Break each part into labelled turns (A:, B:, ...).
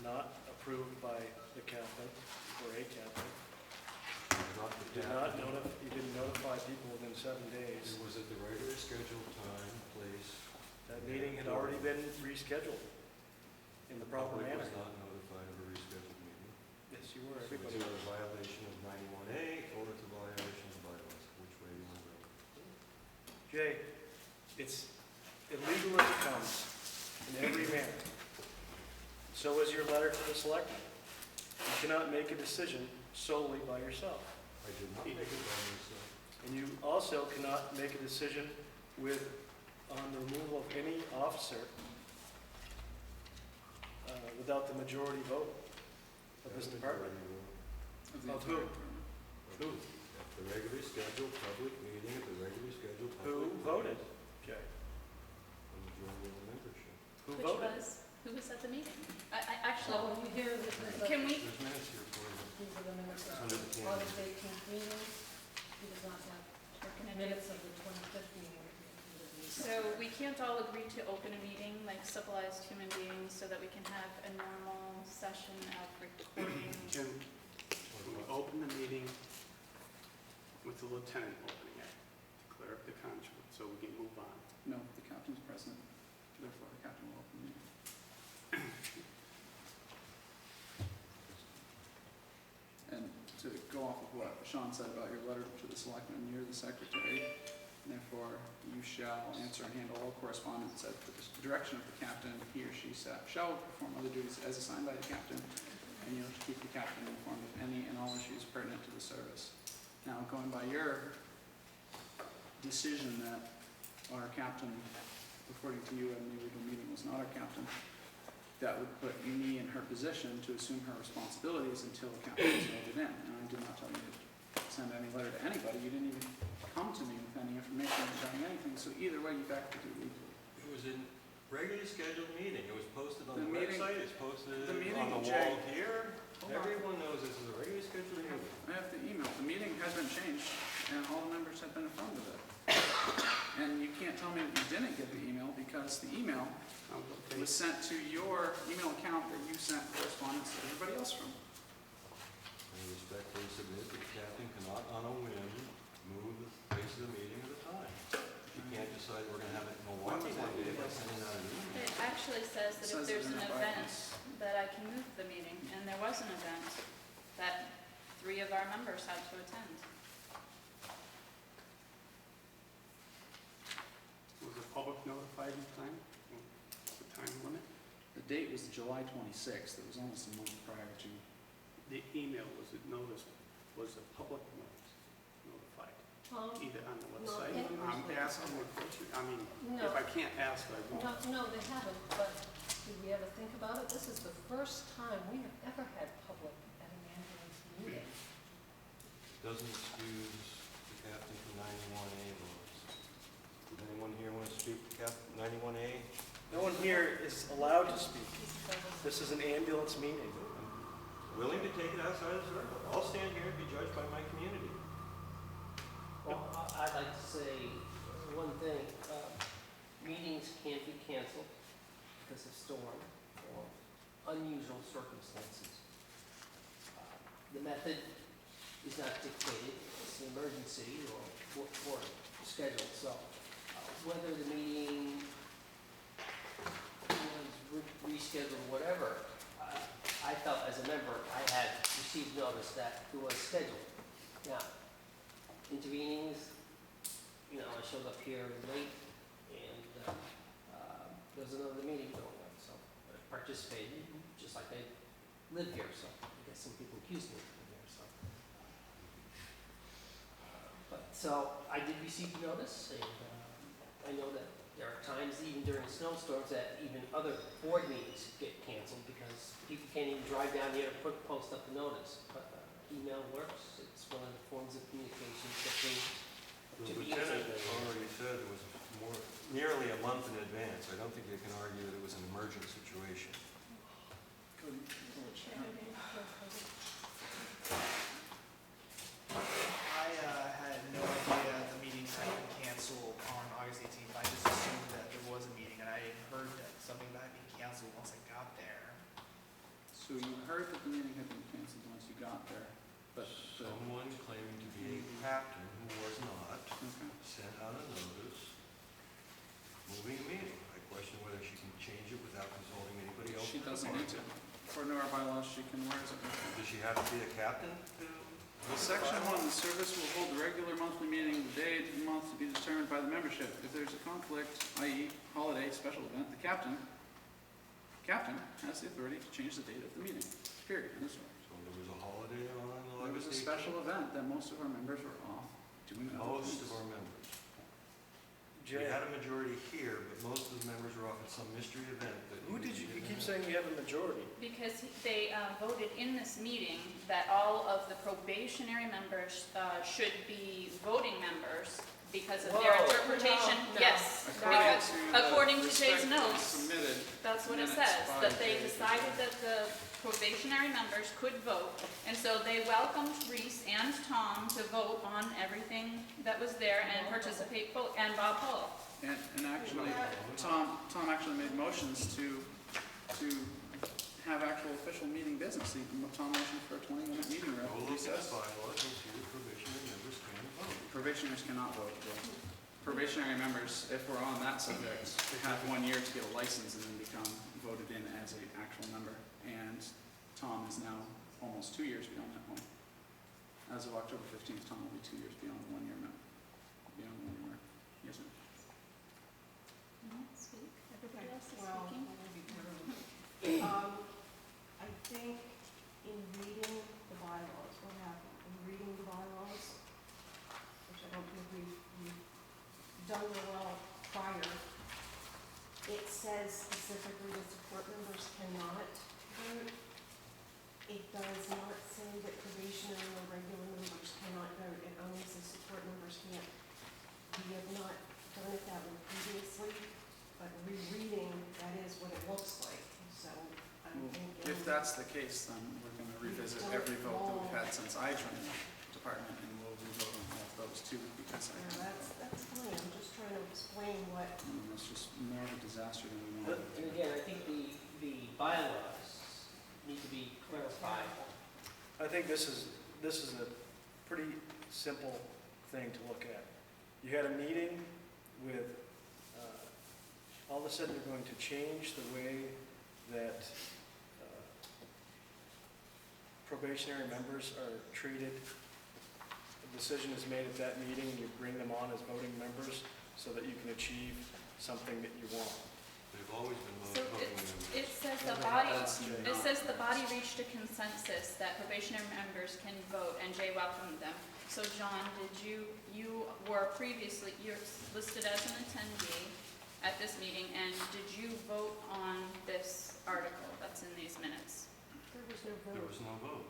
A: not approved by the captain or a captain.
B: Not the
A: You didn't notify people within 7 days.
B: It was at the regular scheduled time, place.
A: That meeting had already been rescheduled in the proper
B: Public
A: manner.
B: was not notified of a rescheduled meeting.
A: Yes, you were.
B: So it's
A: Everybody.
B: either a violation of 91A or it's a violation of bylaws. Which way do you want to go?
A: Jay, it's illegal as it comes in every manner. So is your letter to the selectmen. You cannot make a decision solely by yourself.
B: I did not make it by myself.
A: And you also cannot make a decision on the removal of any officer without the majority vote of this department. Of who? Who?
B: At the regularly scheduled public meeting, at the regularly scheduled public.
A: Who
B: meeting,
A: voted, Jay?
B: The majority of the membership.
A: Who
C: Which
A: voted?
C: who was at the meeting? Actually,
D: Well, you hear this is
C: can we,
B: There's minutes here for you.
D: these are the minutes of
B: Under the can.
D: August 18th meeting. He does not have
C: we're gonna do,
D: minutes of the 25th meeting.
C: so we can't all agree to open a meeting like civilized human beings so that we can have a normal session of recording.
E: Jim, we open the meeting with the lieutenant opening it to clear up the conscience so we can move on.
F: No, the captain's present, therefore the captain will open the meeting. And to go off of what Sean said about your letter to the selectmen, you're the secretary, and therefore you shall answer and handle all correspondence at the direction of the captain. He or she shall perform other duties as assigned by the captain, and you have to keep the captain informed of any and all issues pertinent to the service. Now, going by your decision that our captain, according to you, at the illegal meeting was not our captain, that would put me in her position to assume her responsibilities until the captain was voted in. And I did not tell you to send any letter to anybody. You didn't even come to me with any information regarding anything. So either way, you've acted illegally.
B: It was in regularly scheduled meeting. It was posted on
F: The
B: the
F: meeting-
B: website. It's posted
F: the
B: on
F: meeting,
B: the
F: Jay.
B: wall here.
F: Hold on.
B: Everyone knows this is a regularly scheduled meeting.
F: I have the email. The meeting has been changed, and all the members have been informed of it. And you can't tell me that you didn't get the email, because the email was sent to your email account that you sent correspondence to everybody else from.
B: I respectfully submit that the captain cannot on a whim move the place of the meeting at a time. You can't decide we're going to have it in Milwaukee one day by sending out an email.
C: It actually says that
F: It says
C: if there's
F: it in
C: an
F: our
C: event,
F: bylaws.
C: that I can move the meeting, and there was an event that 3 of our members had to attend.
E: Was the public notified in time? The time limit?
F: The date was July 26th. It was almost a month prior to.
E: The email, was it noticed, was the public notified? Either on the website? I'm asking a question. I mean, if I can't ask, I won't.
D: No, they haven't, but did we ever think about it? This is the first time we have ever had public at an ambulance meeting.
B: Doesn't excuse the captain from 91A laws. Does anyone here want to speak to Captain 91A?
A: No one here is allowed to speak. This is an ambulance meeting.
B: I'm willing to take it outside of the circle. I'll stand here and be judged by my community.
G: Well, I'd like to say one thing. Meetings can't be canceled because of storm or unusual circumstances. The method is not dictated. It's an emergency or scheduled. So whether the meeting was rescheduled or whatever, I felt as a member I had received notice that it was scheduled. Now, intervenings, I showed up here late, and there was another meeting going on, so I participated, just like I live here, so I guess some people accuse me of living here, so. So I did receive the notice, and I know that there are times, even during snowstorms, that even other board meetings get canceled because people can't even drive down here to post up the notice, but email works. It's one of the forms of communication that
B: The lieutenant already said it was nearly a month in advance. I don't think you can argue that it was an emergent situation.
H: I had no idea the meeting had been canceled on August 18th. I just assumed that there was a meeting, and I heard that something might be canceled once I got there.
F: So
B: captain, who was not,
F: Okay.
B: sent out a notice moving a meeting. I question whether she can change it without consulting anybody else.
F: She
B: in the
F: doesn't need to. According to our bylaws, she can, where is it?
B: Does she have to be a captain to?
F: Section 1, the service will hold a regular monthly meeting the day of the month to be determined by the membership. If there's a conflict, i.e. holiday, special event, the captain has the authority to change the date of the meeting, period. End of story.
B: So there was a holiday on
F: There was a
B: August 18th?
F: special event that most of our members were off doing other
B: Most
F: things.
B: of our members. We
A: Jay,
B: had a majority here, but most of the members were off at some mystery event that.
A: who did you
B: didn't
A: keep
B: have.
A: saying you have a majority?
C: Because they voted in this meeting that all of the probationary members should be voting members because of their
D: Whoa,
C: interpretation.
D: no,
C: Yes,
F: According
C: because
F: to the
C: according to Jay's
F: respectfully
C: notes,
F: submitted,
C: that's what it
F: minutes
C: says,
F: by
C: that they
F: Jay.
C: decided that the probationary members could vote. And so they welcomed Reese and Tom to vote on everything that was there and participate fully, and Bob Hull.
F: and actually, Tom actually made motions to have actual official meeting business. Tom motioned for a 20-minute meeting
B: Go look at the
F: recess.
B: bylaws and see if probationary members can vote.
F: Probationers cannot vote. Probationary members, if we're on that subject, have 1 year to get a license and then become voted in as an actual member. And Tom is now almost 2 years beyond that point. As of October 15th, Tom will be 2 years beyond the 1 year mark. Beyond the 1 year mark. Yes, ma'am.
C: Speak, everybody else is
D: Well,
C: speaking.
I: I think in reading the bylaws, what happened, in reading the bylaws, which I don't think we've done real well prior, it says specifically that support members cannot vote. It does not say that probationary or regular members cannot vote. It only says support members can't. We have not done it that way previously, but rereading, that is what it looks like. So I'm thinking.
F: If that's the case, then we're going to revisit every vote that we've had since I joined the department, and we'll revote on all of those too, because I
I: Yeah,
F: think
I: that's fine. I'm just trying to explain what.
F: that's just more of a disaster than we want.
G: And again, I think the bylaws need to be clarified.
A: I think this is a pretty simple thing to look at. You had a meeting with, all of a sudden you're going to change the way that probationary members are treated. A decision is made at that meeting, and you bring them on as voting members so that you can achieve something that you want.
B: They've always been
C: So
B: voting members.
C: it says the body,
F: That's Jay.
C: it says the body reached a consensus that probationary members can vote, and Jay welcomed them. So John, you were previously, you're listed as an attendee at this meeting, and did you vote on this article that's in these minutes?
I: There was no
B: There
I: vote.
B: was no vote.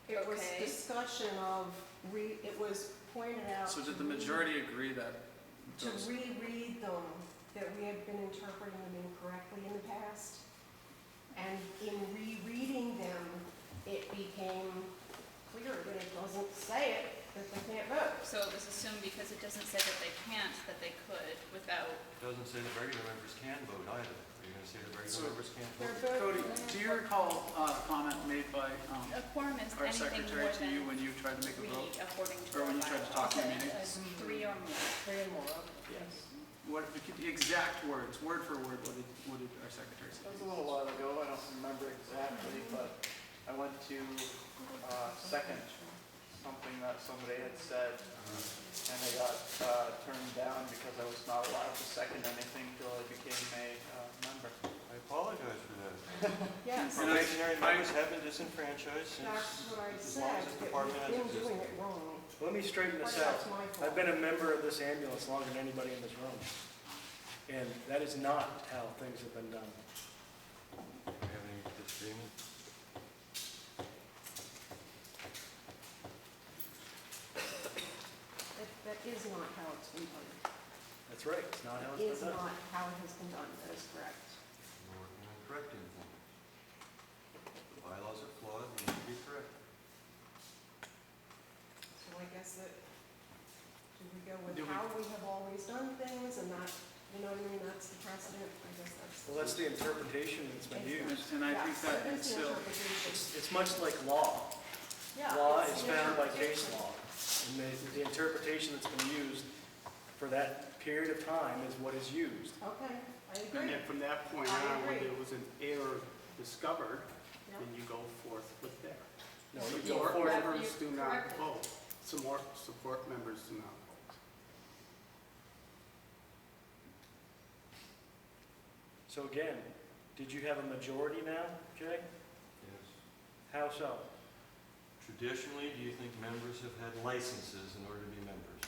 I: It was
C: Okay.
I: discussion of, it was pointed out.
F: So
I: to
F: did the
I: me
F: majority agree that
I: To
F: those,
I: reread them, that we had been interpreting them incorrectly in the past. And in rereading them, it became clear that it doesn't say it, that they can't vote.
C: So it was assumed because it doesn't say that they can't, that they could without,
B: It doesn't say that regular members can vote either. Are you going to say that regular
F: So-
B: members can't
I: They're
B: vote?
I: both.
F: Cody, do you recall a comment made by
C: a quorum is
F: our
C: anything
F: secretary
C: more
F: to you
C: than
F: when you tried to make a
C: three
F: vote?
C: according to
F: Or
C: our
F: when you tried to
C: bylaws.
F: talk in a
D: Okay.
F: meeting?
C: Three or more.
D: Three and more, okay.
A: Yes.
F: What, the exact words, word for word, what did our secretary say?
H: That was a little while ago, I don't remember exactly, but I went to second something that somebody had said, and I got turned down because I was not allowed to second anything till I became a member.
B: I apologize for that.
I: Yes,
B: Probationary members have been disenfranchised since,
I: that's what I
B: as
I: said,
B: long as this
I: that
B: department has
I: we've been doing
B: existed.
I: it wrong.
A: Let me straighten
I: But
A: this out.
I: that's my fault.
A: I've been a member of this ambulance longer than anybody in this room. And that is not how things have been done.
B: Do you have any disagreement?
I: That is not how it's been done.
A: That's right, it's not how
I: It
A: it's
I: is
A: been done.
I: not how it has been done, that is correct.
B: We're working on correcting things. The bylaws are flawed, they need to be corrected.
I: So I guess that, do we go with
F: Do we-
I: how we have always done things and not, you know what I mean, that's the precedent, I guess that's.
A: Well, that's the interpretation that's been used.
F: And I think
I: Yes,
F: that
I: it
F: it's
I: is the
F: still,
I: interpretation.
A: It's much like law.
I: Yeah,
A: Law
I: it's
A: is
I: the
A: found by case
I: interpretation.
A: law. And the interpretation that's been used for that period of time is what is used.
I: Okay, I
E: And
I: agree.
E: then from that point
I: I
E: on, when
I: agree.
E: there was an error discovered,
I: Yeah.
E: then you go forth with there.
A: No, you go
E: Support
A: forward.
E: members do not
C: Correct.
E: vote. Support members do not vote.
A: So again, did you have a majority now, Jay?
B: Yes.
A: How so?
B: Traditionally, do you think members have had licenses in order to be members?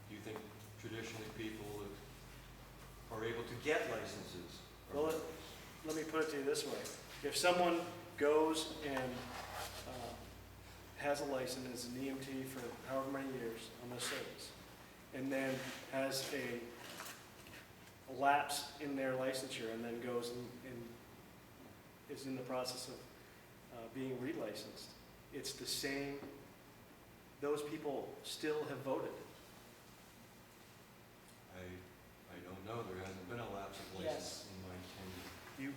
B: Do you think traditionally people are able to get licenses?
A: Well, let me put it to you this way. If someone goes and has a license as an EMT for however many years on the service, and then has a lapse in their licensure, and then goes and is in the process of being relicensed, it's the same, those people still have voted.
B: I don't know, there hasn't been a lapse of license in my tenure.
A: You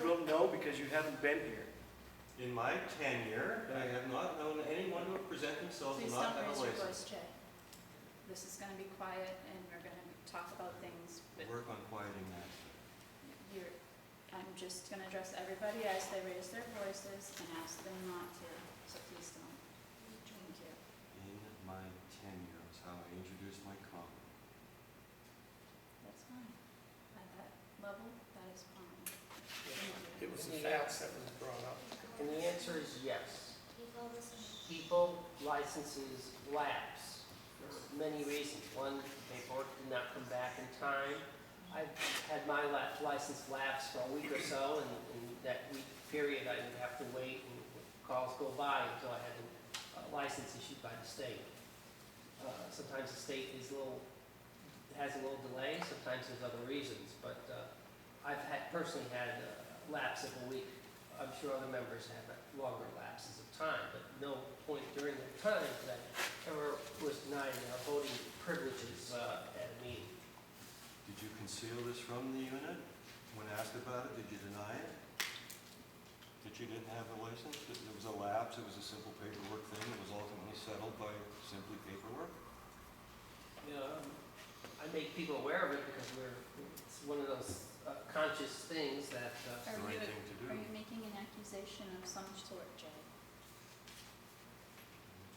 A: don't know because you haven't been here.
B: In my tenure, I have not known anyone who would present themselves
C: Please
B: and not
C: don't
B: have a
C: raise your
B: license.
C: voice, Jay. This is gonna be quiet and we're gonna talk about things, but
B: Work on quieting that.
C: I'm just gonna address everybody as they raise their voices and ask them not to, so please don't. Thank you.
B: In my tenure is how I introduced my comment.
C: That's fine. At that level, that is fine.
E: It was the facts that was brought up.
G: And the answer is yes. People licenses lapse for many reasons. One, paperwork did not come back in time. I've had my license lapse for a week or so, and in that week period, I would have to wait and calls go by until I had a license issued by the state. Sometimes the state is has a little delay, sometimes there's other reasons, but I've personally had a lapse of a week. I'm sure other members have longer lapses of time, but no point during that time that I ever was denied voting privileges at a meeting.
B: Did you conceal this from the unit? When asked about it, did you deny it? That you didn't have a license? That there was a lapse, it was a simple paperwork thing that was ultimately settled by simply paperwork?
G: I make people aware of it because it's one of those conscious things that
B: It's the right thing to do.
C: Are you making an accusation of some sort, Jay?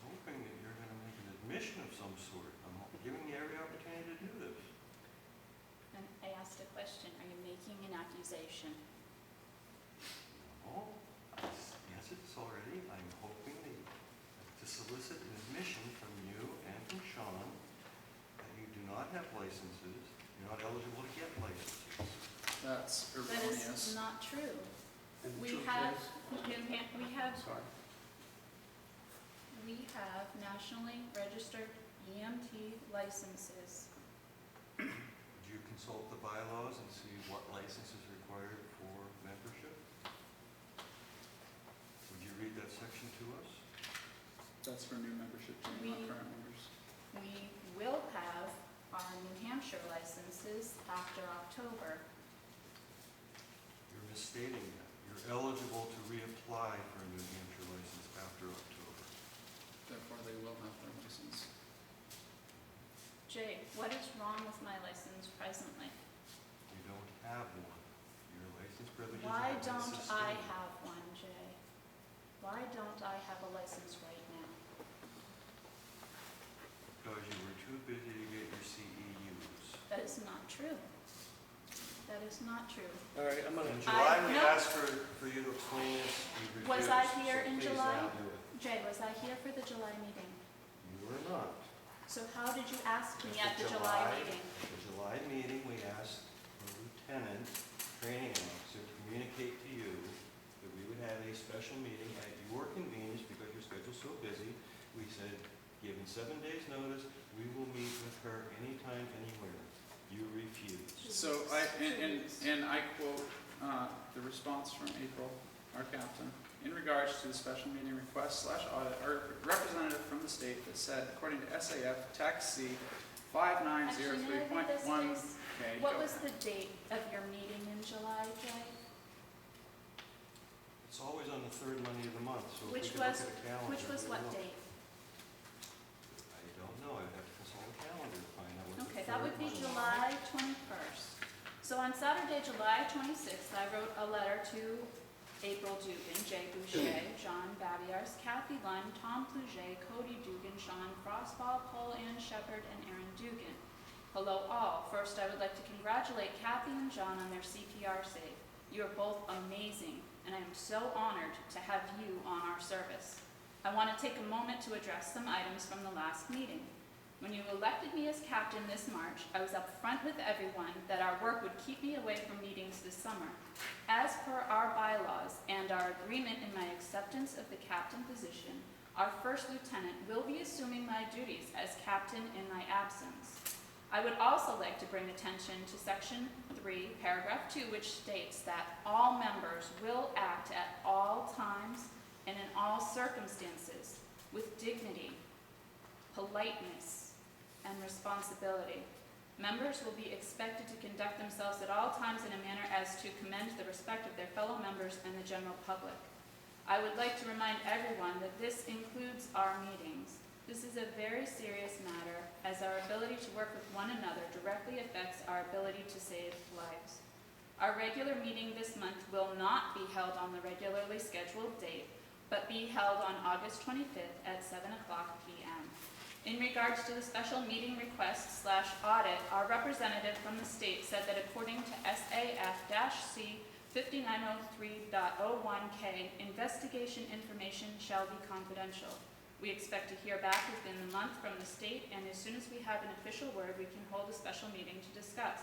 B: I'm hoping that you're going to make an admission of some sort. I'm giving you every opportunity to do this.
C: And I asked a question, are you making an accusation?
B: Oh, I answered this already. I'm hoping to solicit an admission from you and from Sean that you do not have licenses, you're not eligible to get licenses.
F: That's
C: That is
F: erroneous.
C: not true.
E: And the
C: We
E: truth
C: have,
E: is- Sorry.
C: we have nationally registered EMT licenses.
B: Would you consult the bylaws and see what license is required for membership? Would you read that section to us?
F: That's for new membership, not current members.
C: We will have our New Hampshire licenses after October.
B: You're misstating that. You're eligible to reapply for a New Hampshire license after October.
F: Therefore, they will have their license.
C: Jay, what is wrong with my license presently?
B: You don't have one. Your license privileges
C: Why
B: have been
C: don't I
B: sustained.
C: have one, Jay? Why don't I have a license right now?
B: Because you were too busy to get your CEUs.
C: That is not true. That is not true.
A: All right, I'm gonna,
B: In July, we
C: no.
B: asked for you to explain this. You refused.
C: Was I here
B: so
C: in
B: please
C: July?
B: now do it.
C: Jay, was I here for the July meeting?
B: You were not.
C: So how did you ask me
B: At
C: at the July meeting?
B: At the July meeting, we asked the lieutenant, training officer, to communicate to you that we would have a special meeting at your convenience because your schedule's so busy. We said, given 7 days' notice, we will meet with her anytime, anywhere. You refused.
F: So and I quote the response from April, our captain, in regards to the special meeting request / audit, our representative from the state that said, according to SAF, tax C
C: Actually, may I read this,
F: 5903.1.
C: please?
F: Okay,
C: What
F: go
C: was
F: ahead.
C: the date of your meeting in July, Jay?
B: It's It's always on the third Monday of the month, so if we
C: Which
B: could look
C: was-
B: at a calendar.
C: Which was
B: we
C: what
B: know.
C: date?
B: I don't know, I'd have to consult a calendar to find out what the
C: Okay,
B: third
C: that would be
B: Monday-
C: July 21st. So on Saturday, July 26th, I wrote a letter to April Dugan, Jay Boucher, John Babiars, Kathy Lund, Tom Pluget, Cody Dugan, Sean Frostball, Paul Ann Shepherd, and Aaron Dugan. Hello all. First, I would like to congratulate Kathy and John on their CPR save. You are both amazing, and I am so honored to have you on our service. I want to take a moment to address some items from the last meeting. When you elected me as captain this March, I was upfront with everyone that our work would keep me away from meetings this summer. As per our bylaws and our agreement in my acceptance of the captain position, our first lieutenant will be assuming my duties as captain in my absence. I would also like to bring attention to Section 3, Paragraph 2, which states that all members will act at all times and in all circumstances with dignity, politeness, and responsibility. Members will be expected to conduct themselves at all times in a manner as to commend the respect of their fellow members and the general public. I would like to remind everyone that this includes our meetings. This is a very serious matter, as our ability to work with one another directly affects our ability to save lives. Our regular meeting this month will not be held on the regularly scheduled date, but be held on August 25th at 7:00 p.m. In regards to the special meeting request/audit, our representative from the state said that according to SAF-C 5903.01K, investigation information shall be confidential. We expect to hear back within the month from the state, and as soon as we have an official word, we can hold a special meeting to discuss.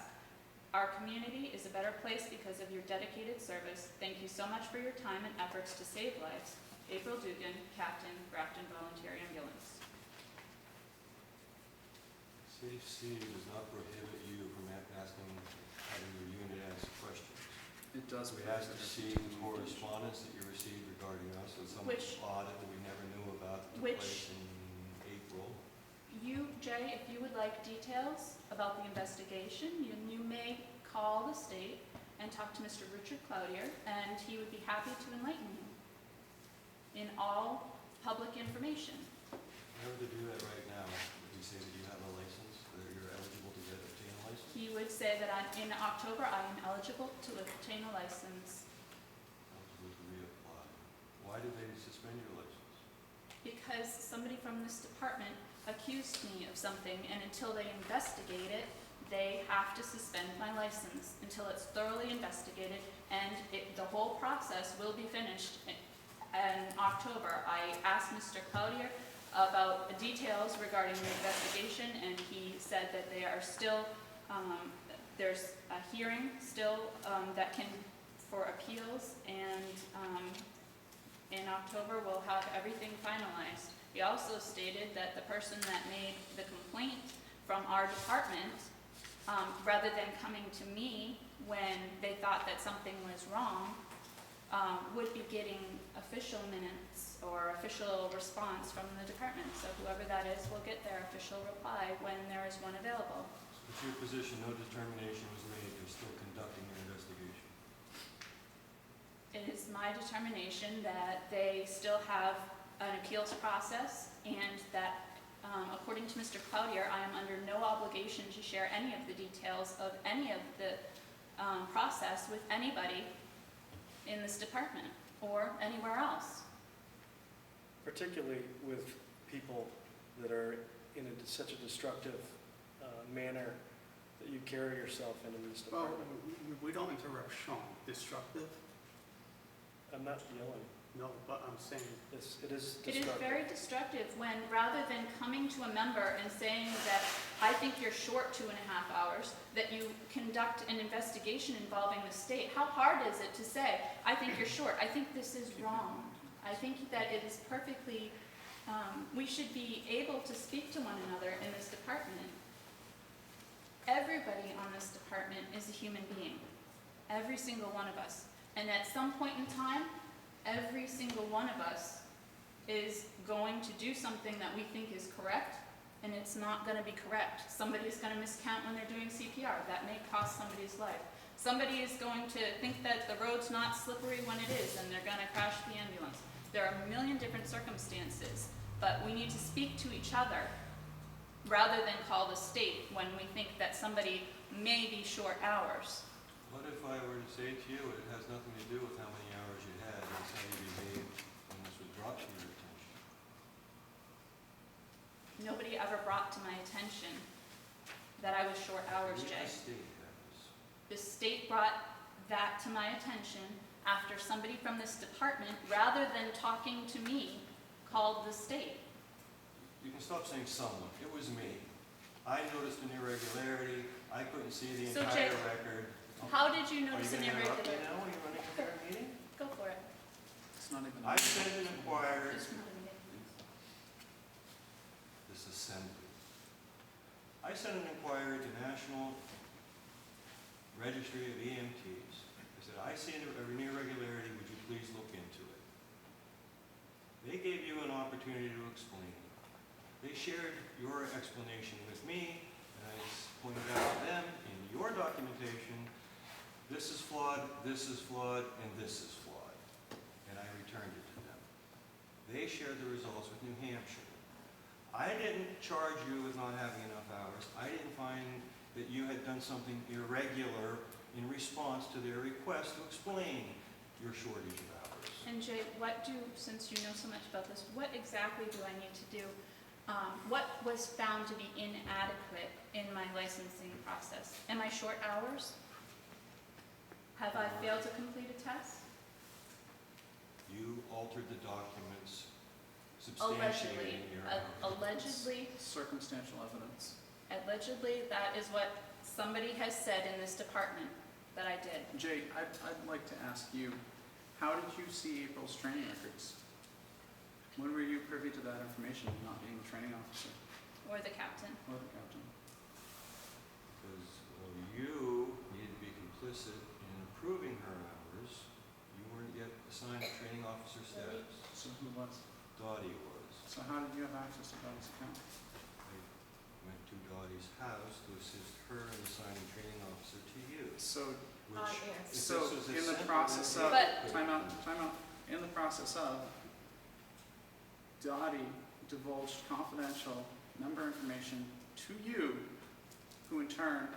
C: Our community is a better place because of your dedicated service. Thank you so much for your time and efforts to save lives. April Dugan, Captain, Grafton Volunteer Ambulance.
B: Safe City does not prohibit you from asking, having your unit ask questions.
F: It does.
B: We asked to see correspondence that you received regarding us, or some
C: Which-
B: audit that we never knew about that took
C: Which-
B: place in April.
C: You, Jay, if you would like details about the investigation, you may call the state and talk to Mr. Richard Cloutier, and he would be happy to enlighten you in all public information.
B: If I were to do that right now, would you say that you have a license, that you're eligible to obtain a license?
C: He would say that in October, I am eligible to obtain a license
B: Eligible to reapply. Why did they suspend your license?
C: because somebody from this department accused me of something, and until they investigate it, they have to suspend my license until it's thoroughly investigated, and the whole process will be finished in October. I asked Mr. Cloutier about details regarding the investigation, and he said that they are still, there's a hearing still that can, for appeals, and in October we'll have everything finalized. He also stated that the person that made the complaint from our department, rather than coming to me when they thought that something was wrong, would be getting official minutes or official response from the department. So whoever that is will get their official reply when there is one available.
B: With your position, no determination was made, you're still conducting your investigation.
C: It is my determination that they still have an appeals process, and that, according to Mr. Cloutier, I am under no obligation to share any of the details of any of the process with anybody in this department or anywhere else.
A: Particularly with people that are in such a destructive manner that you carry yourself in this
E: Well,
A: department.
E: we don't interrupt Sean. Destructive?
A: I'm not yelling.
E: No, but I'm saying,
A: It is
C: It is
A: destructive.
C: very destructive when, rather than coming to a member and saying that I think you're short 2.5 hours, that you conduct an investigation involving the state. How hard is it to say, I think you're short, I think this is wrong. I think that it is perfectly, we should be able to speak to one another in this department. Everybody on this department is a human being, every single one of us. And at some point in time, every single one of us is going to do something that we think is correct, and it's not going to be correct. Somebody's going to miscount when they're doing CPR. That may cost somebody's life. Somebody is going to think that the road's not slippery when it is, and they're gonna crash the ambulance. There are a million different circumstances, but we need to speak to each other rather than call the state when we think that somebody may be short hours.
B: What if I were to say to you, it has nothing to do with how many hours you had, it's how you behaved when this was brought to your attention?
C: Nobody ever brought to my attention that I was short hours,
B: With
C: Jay.
B: the state, that was.
C: The state brought that to my attention after somebody from this department, rather than talking to me, called the state.
B: You can stop saying someone, it was me. I noticed an irregularity, I couldn't see the
C: So,
B: entire
C: Jay,
B: record.
C: How did you
B: Are you
C: notice an
B: gonna interrupt me
C: irregularity?
B: now when you're running a fair meeting?
C: Go for it.
F: It's not even.
B: I sent an inquiry,
C: Just not a minute.
B: this assembly. I sent an inquiry to National Registry of EMTs. I said, I see an irregularity, would you please look into it? They gave you an opportunity to explain. They shared your explanation with me, and I pointed out to them in your documentation, this is flawed, and this is flawed. And I returned it to them. They shared the results with New Hampshire. I didn't charge you with not having enough hours. I didn't find that you had done something irregular in response to their request to explain your shortage of hours.
C: And Jay, since you know so much about this, what exactly do I need to do? What was found to be inadequate in my licensing process? Am I short hours? Have I failed to complete a test?
B: You altered the documents
C: Allegedly.
B: substantiating your hours.
C: Allegedly,
F: Circumstantial evidence.
C: that is what somebody has said in this department that I did.
F: Jay, I'd like to ask you, how did you see April's training records? When were you privy to that information, not being the training officer
C: Or the captain.
F: or the captain?
B: Because you needed to be complicit in approving her hours. You weren't yet assigned a training officer status.
F: So who was?
B: Dottie was.
F: So how did you have access to Dottie's account?
B: I went to Dottie's house to assist her in assigning training officer to you,
F: So,
B: which,
I: yes.
B: if
F: so
B: this was a
F: in the
B: simple
F: process of,
C: But-
F: time out, in the process of, Dottie divulged confidential member information to you, who in turn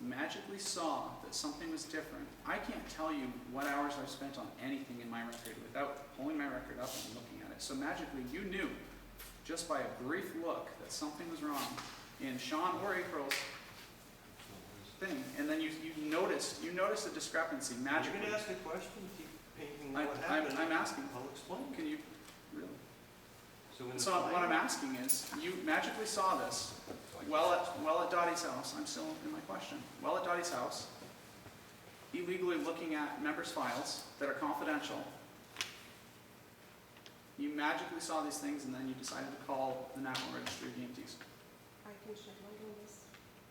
F: magically saw that something was different. I can't tell you what hours I've spent on anything in my record without pulling my record up and looking at it. So magically, you knew, just by a brief look, that something was wrong in Sean or April's thing, and then you noticed a discrepancy
B: You're
F: magically.
B: going to ask a question, keep painting what happened.
F: I'm asking.
B: I'll explain.
F: Can you, really?
B: So in the
F: So what
B: final-
F: I'm asking is, you magically saw this well at Dottie's house. I'm still in my question. Well at Dottie's house, illegally looking at members' files that are confidential. You magically saw these things, and then you decided to call the National Registry of EMTs.
I: I can shed light on this.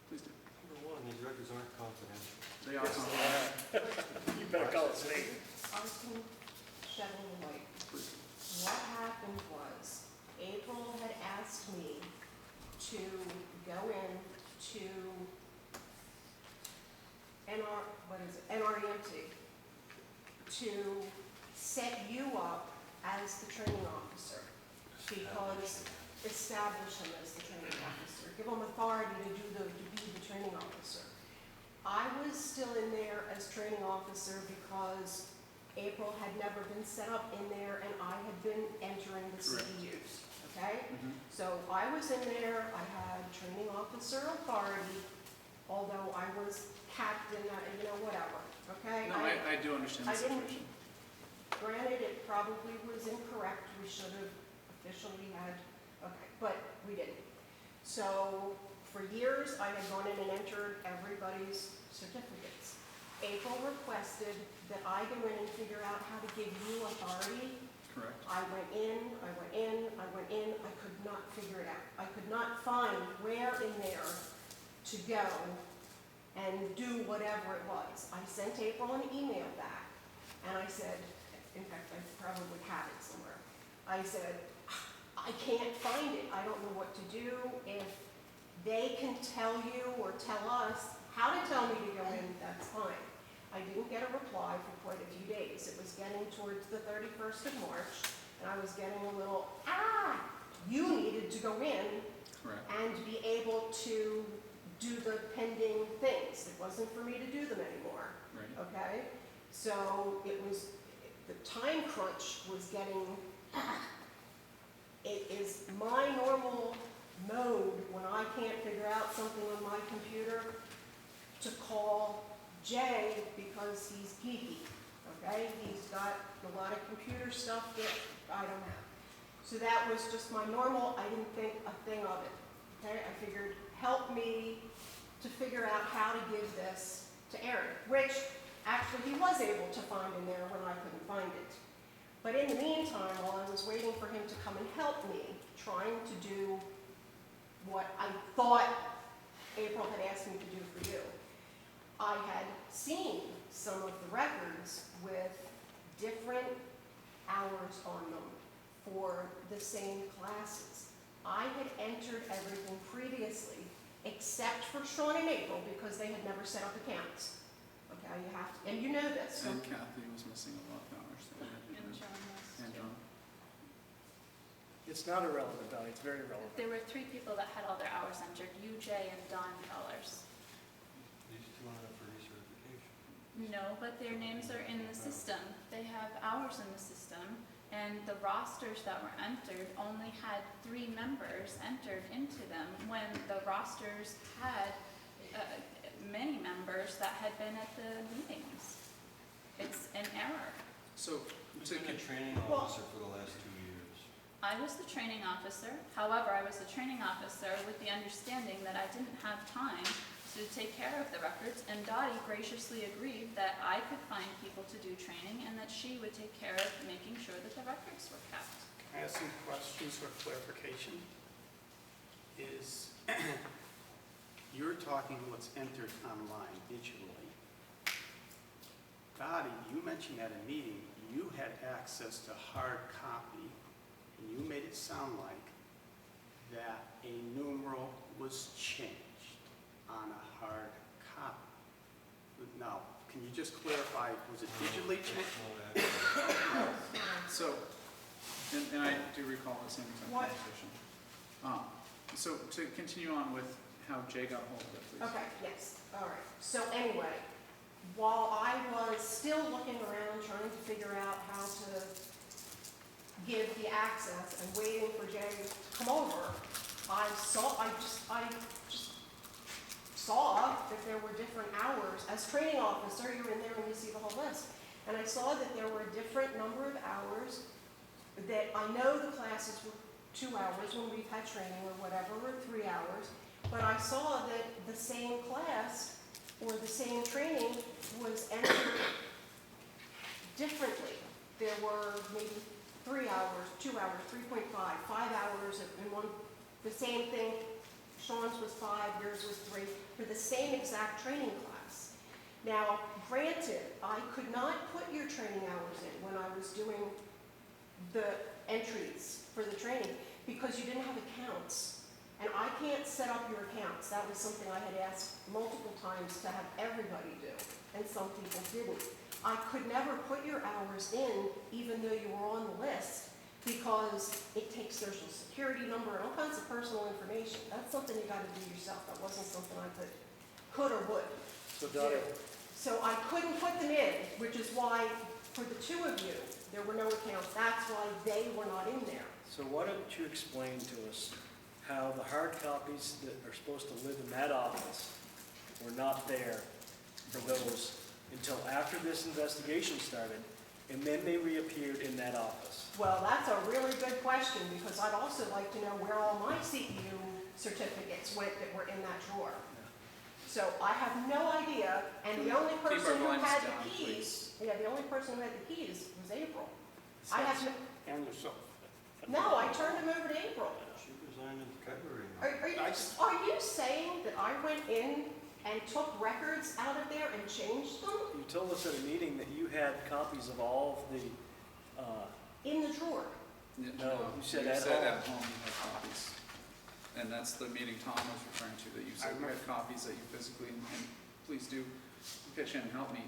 F: Please do.
B: Number one, these records aren't confidential.
F: They are confidential.
A: You better call it state.
I: I can shed a little light.
F: Please.
I: What happened was, April had asked me to go in to NREMT, to set you up as the training officer, because establish him as the training officer, give him authority to be the training officer. I was still in there as training officer because April had never been set up in there, and I had been entering the
F: Correct.
I: CEUs, okay?
F: Mhm.
I: So I was in there, I had training officer authority, although I was captain, whatever, okay?
F: No, I do understand the
I: I didn't-
F: situation.
I: Granted, it probably was incorrect, we should have officially had, okay, but we didn't. So, for years, I had gone in and entered everybody's certificates. April requested that I go in and figure out how to give you authority.
F: Correct.
I: I went in, I could not figure it out. I could not find where in there to go and do whatever it was. I sent April an email back, and I said, in fact, I probably have it somewhere. I said, I can't find it, I don't know what to do. If they can tell you or tell us how to tell me to go in, that's fine. I didn't get a reply for quite a few days. It was getting towards the 31st of March, and I was getting a little, you needed to go in
F: Correct.
I: and be able to do the pending things. It wasn't for me to do them anymore,
F: Right.
I: okay? So it was, the time crunch was getting, it is my normal mode when I can't figure out something on my computer to call Jay because he's geeky, okay? He's got a lot of computer stuff that I don't have. So that was just my normal, I didn't think a thing of it, okay? I figured, help me to figure out how to give this to Aaron, which actually he was able to find in there when I couldn't find it. But in the meantime, while I was waiting for him to come and help me, trying to do what I thought April had asked me to do for you, I had seen some of the records with different hours on them for the same classes. I had entered everything previously, except for Sean and April, because they had never set up accounts. Okay, you have to, and you know this. So
F: And Kathy was missing a lot of hours.
C: And John was
F: And
C: too.
F: John.
A: It's not irrelevant, Donnie, it's very relevant.
C: There were 3 people that had all their hours entered, you, Jay, and Don Fellers.
B: These two are up for recertification.
C: No, but their names are in the system. They have hours in the system, and the rosters that were entered only had 3 members entered into them when the rosters had many members that had been at the meetings. It's an error.
F: So,
B: You've
F: to
B: been a training
I: Well-
B: officer for the last 2 years.
C: I was the training officer. However, I was the training officer with the understanding that I didn't have time to take care of the records, and Dottie graciously agreed that I could find people to do training and that she would take care of making sure that the records were kept.
E: Can I ask some questions for clarification? Is, you're talking what's entered online digitally. Dottie, you mentioned at a meeting, you had access to hard copy, and you made it sound like that a numeral was changed on a hard copy. Now, can you just clarify, was it digitally changed?
F: So, and I do recall the same exact
I: What?
F: conversation. So to continue on with how Jay got hold of it, please.
I: Okay, yes, all right. So anyway, while I was still looking around trying to figure out how to give the access and waiting for Jay to come over, I just saw that there were different hours. As training officer, you're in there and you see the whole list. And I saw that there were a different number of hours, that I know the classes were 2 hours when we've had training or whatever, or 3 hours. But I saw that the same class or the same training was entered differently. There were maybe 3 hours, 2 hours, 3.5, 5 hours in one, the same thing. Sean's was 5, yours was 3, for the same exact training class. Now, granted, I could not put your training hours in when I was doing the entries for the training because you didn't have accounts. And I can't set up your accounts. That was something I had asked multiple times to have everybody do, and some people didn't. I could never put your hours in even though you were on the list because it takes social security number and all kinds of personal information. That's something you gotta do yourself. That wasn't something I could or would
A: So
I: do.
A: Dottie,
I: So I couldn't put them in, which is why for the 2 of you, there were no accounts. That's why they were not in there.
A: so why don't you explain to us how the hard copies that are supposed to live in that office were not there for those until after this investigation started, and then they reappeared in that office?
I: Well, that's a really good question, because I'd also like to know where all my CPU certificates went that were in that drawer. So I have no idea, and the only
F: Keep our
I: person who
F: blinds
I: had
F: down,
I: the keys, the only person who had the keys was April. I have no,
E: And yourself.
I: no, I turned them over to April.
B: She resigned in February.
I: Are you saying that I went in and took records out of there and changed them
A: You told us at a meeting that you had copies of all of the,
I: in the drawer?
A: No, you said
F: you
A: at
F: said
A: home.
F: at home you had copies. And that's the meeting Tom was referring to, that you said you had copies that you physically, and please do Okay, Shannon, help me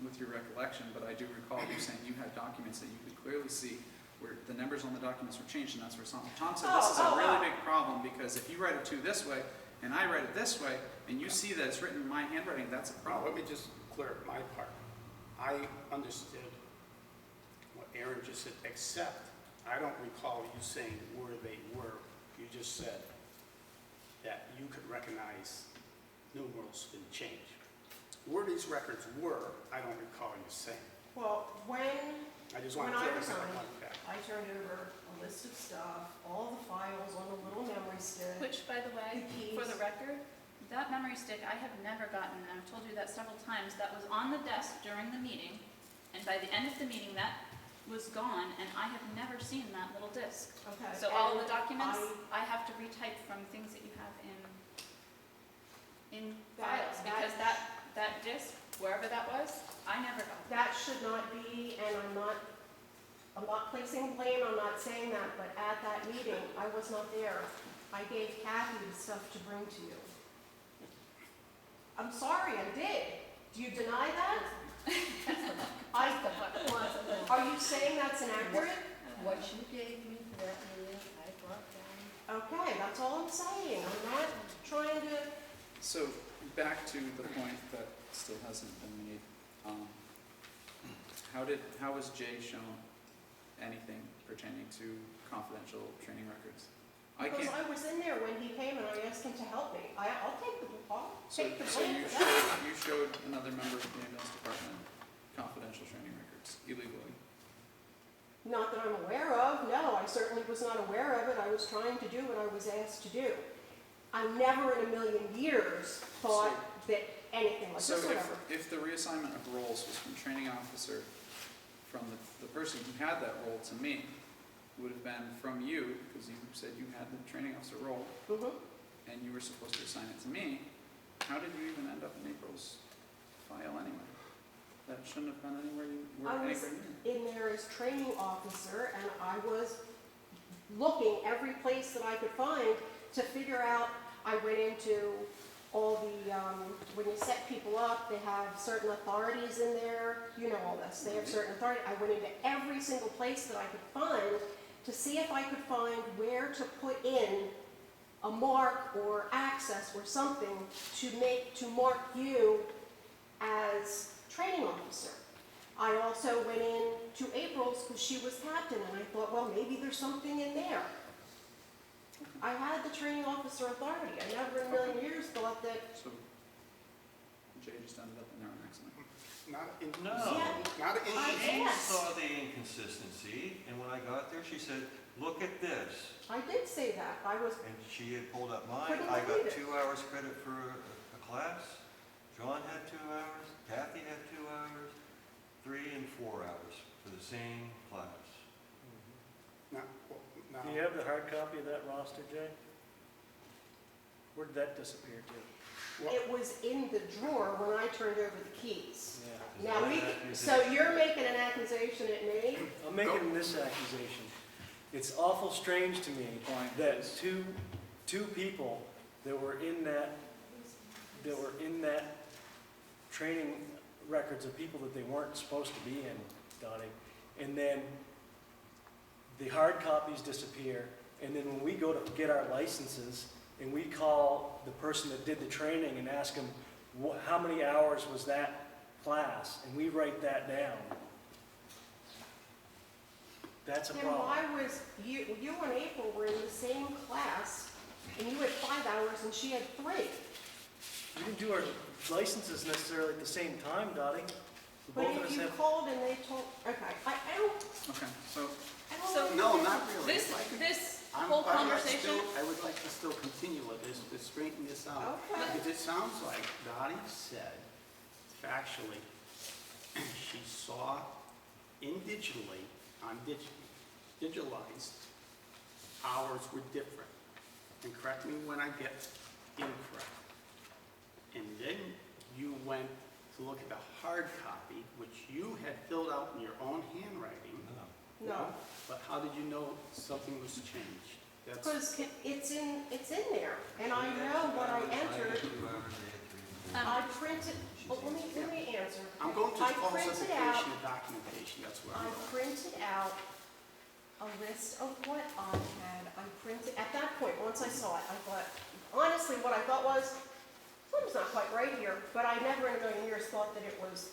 F: with your recollection, but I do recall you saying you had documents that you could clearly see where the numbers on the documents were changed, and that's where Tom said this is a really big problem, because if you write it to this way, and I write it this way, and you see that it's written in my handwriting, that's a
E: Well,
F: problem.
E: let me just clear up my part. I understood what Aaron just said, except I don't recall you saying where they were. You just said that you could recognize numerals didn't change. Where these records were, I don't recall you saying.
I: Well, when
E: I just want to
I: When I
E: clarify
I: resigned,
E: one fact.
I: I turned over a list of stuff, all the files on a little memory stick.
C: Which, by the way,
I: The
C: for the
I: keys.
C: record, that memory stick, I have never gotten, and I've told you that several times, that was on the desk during the meeting, and by the end of the meeting, that was gone, and I have never seen that little disc.
I: Okay.
C: So all of the
I: and
C: documents, I have to retype from things that you have in files, because that disc, wherever that was, I never got that.
I: That should not be, and I'm not placing blame, I'm not saying that, but at that meeting, I was not there. I gave Kathy the stuff to bring to you. I'm sorry, I did. Do you deny that? Are you saying that's inaccurate?
D: What you gave me for that meeting, I brought down.
I: Okay, that's all I'm saying. I'm not trying to,
F: So, back to the point that still hasn't been made. How was Jay shown anything pertaining to confidential training records? I
I: because
F: can't.
I: I was in there when he came and I asked him to help me. I'll take the
F: So,
I: blame
F: so
I: for
F: you
I: that.
F: showed another member of the ambulance department confidential training records illegally.
I: Not that I'm aware of, no, I certainly was not aware of it. I was trying to do what I was asked to do. I never in a million years thought that anything like
F: So
I: this would ever.
F: if the reassignment of roles was from training officer, from the person who had that role to me, would have been from you, because you said you had the training officer role,
I: Mhm.
F: and you were supposed to assign it to me, how did you even end up in April's file anyway? That shouldn't have been anywhere you were
I: I was
F: anywhere near.
I: in there as training officer, and I was looking every place that I could find to figure out. I went into all the, when you set people up, they have certain authorities in there, you know all this, they have certain authority. I went into every single place that I could find to see if I could find where to put in a mark or access or something to mark you as training officer. I also went in to April's because she was captain, and I thought, well, maybe there's something in there. I had the training officer authority. I never in a million years thought that,
F: So Jay just ended up in there on accident.
E: Not in,
B: No.
I: Yeah.
E: not in.
I: I
B: She
I: asked.
B: saw the inconsistency, and when I got there, she said, look at this.
I: I did say that. I was,
B: And she had pulled up mine.
I: Couldn't
B: I
I: believe
B: got
I: it.
B: 2 hours credit for a class. John had 2 hours. Kathy had 2 hours. 3 and 4 hours for the same class.
A: Do you have the hard copy of that roster, Jay? Where did that disappear to?
I: it was in the drawer when I turned over the keys.
A: Yeah.
I: Now, so you're making an accusation at me?
A: I'm making this accusation. It's awful strange to me that two people that were in that training records of people that they weren't supposed to be in, Donnie, and then the hard copies disappear, and then when we go to get our licenses, and we call the person that did the training and ask them, how many hours was that class? And we write that down. That's a
I: And
A: problem.
I: why was, you and April were in the same class, and you had 5 hours and she had 3.
A: We didn't do our licenses necessarily at the same time, Dottie.
I: But
A: Both of
I: if
A: us
I: you
A: have,
I: call and they told, okay, I don't,
F: Okay, so
I: I don't
C: So-
I: know.
E: No, not really.
C: This,
E: If I could-
C: this
E: I'm-
C: whole
E: I'd like to
C: conversation,
E: still- I would like to still continue with this, to straighten this out.
I: Okay.
E: Because it sounds like Dottie said, factually, she saw digitalized, hours were different. And correct me when I get incorrect. And then you went to look at the hard copy, which you had filled out in your own handwriting.
I: No,
E: But how did you know something was changed? That's,
I: because it's in there, and I know what I entered.
C: Um,
I: I printed,
B: she's
I: Oh, let
B: answering.
I: me answer.
E: I'm going to
I: I printed out-
E: falsification of documentation, that's where I'm
I: I
E: going.
I: printed out a list of what I had. I printed, at that point, once I saw it, I thought, honestly, what I thought was, something's not quite right here, but I never in a million years thought that it was,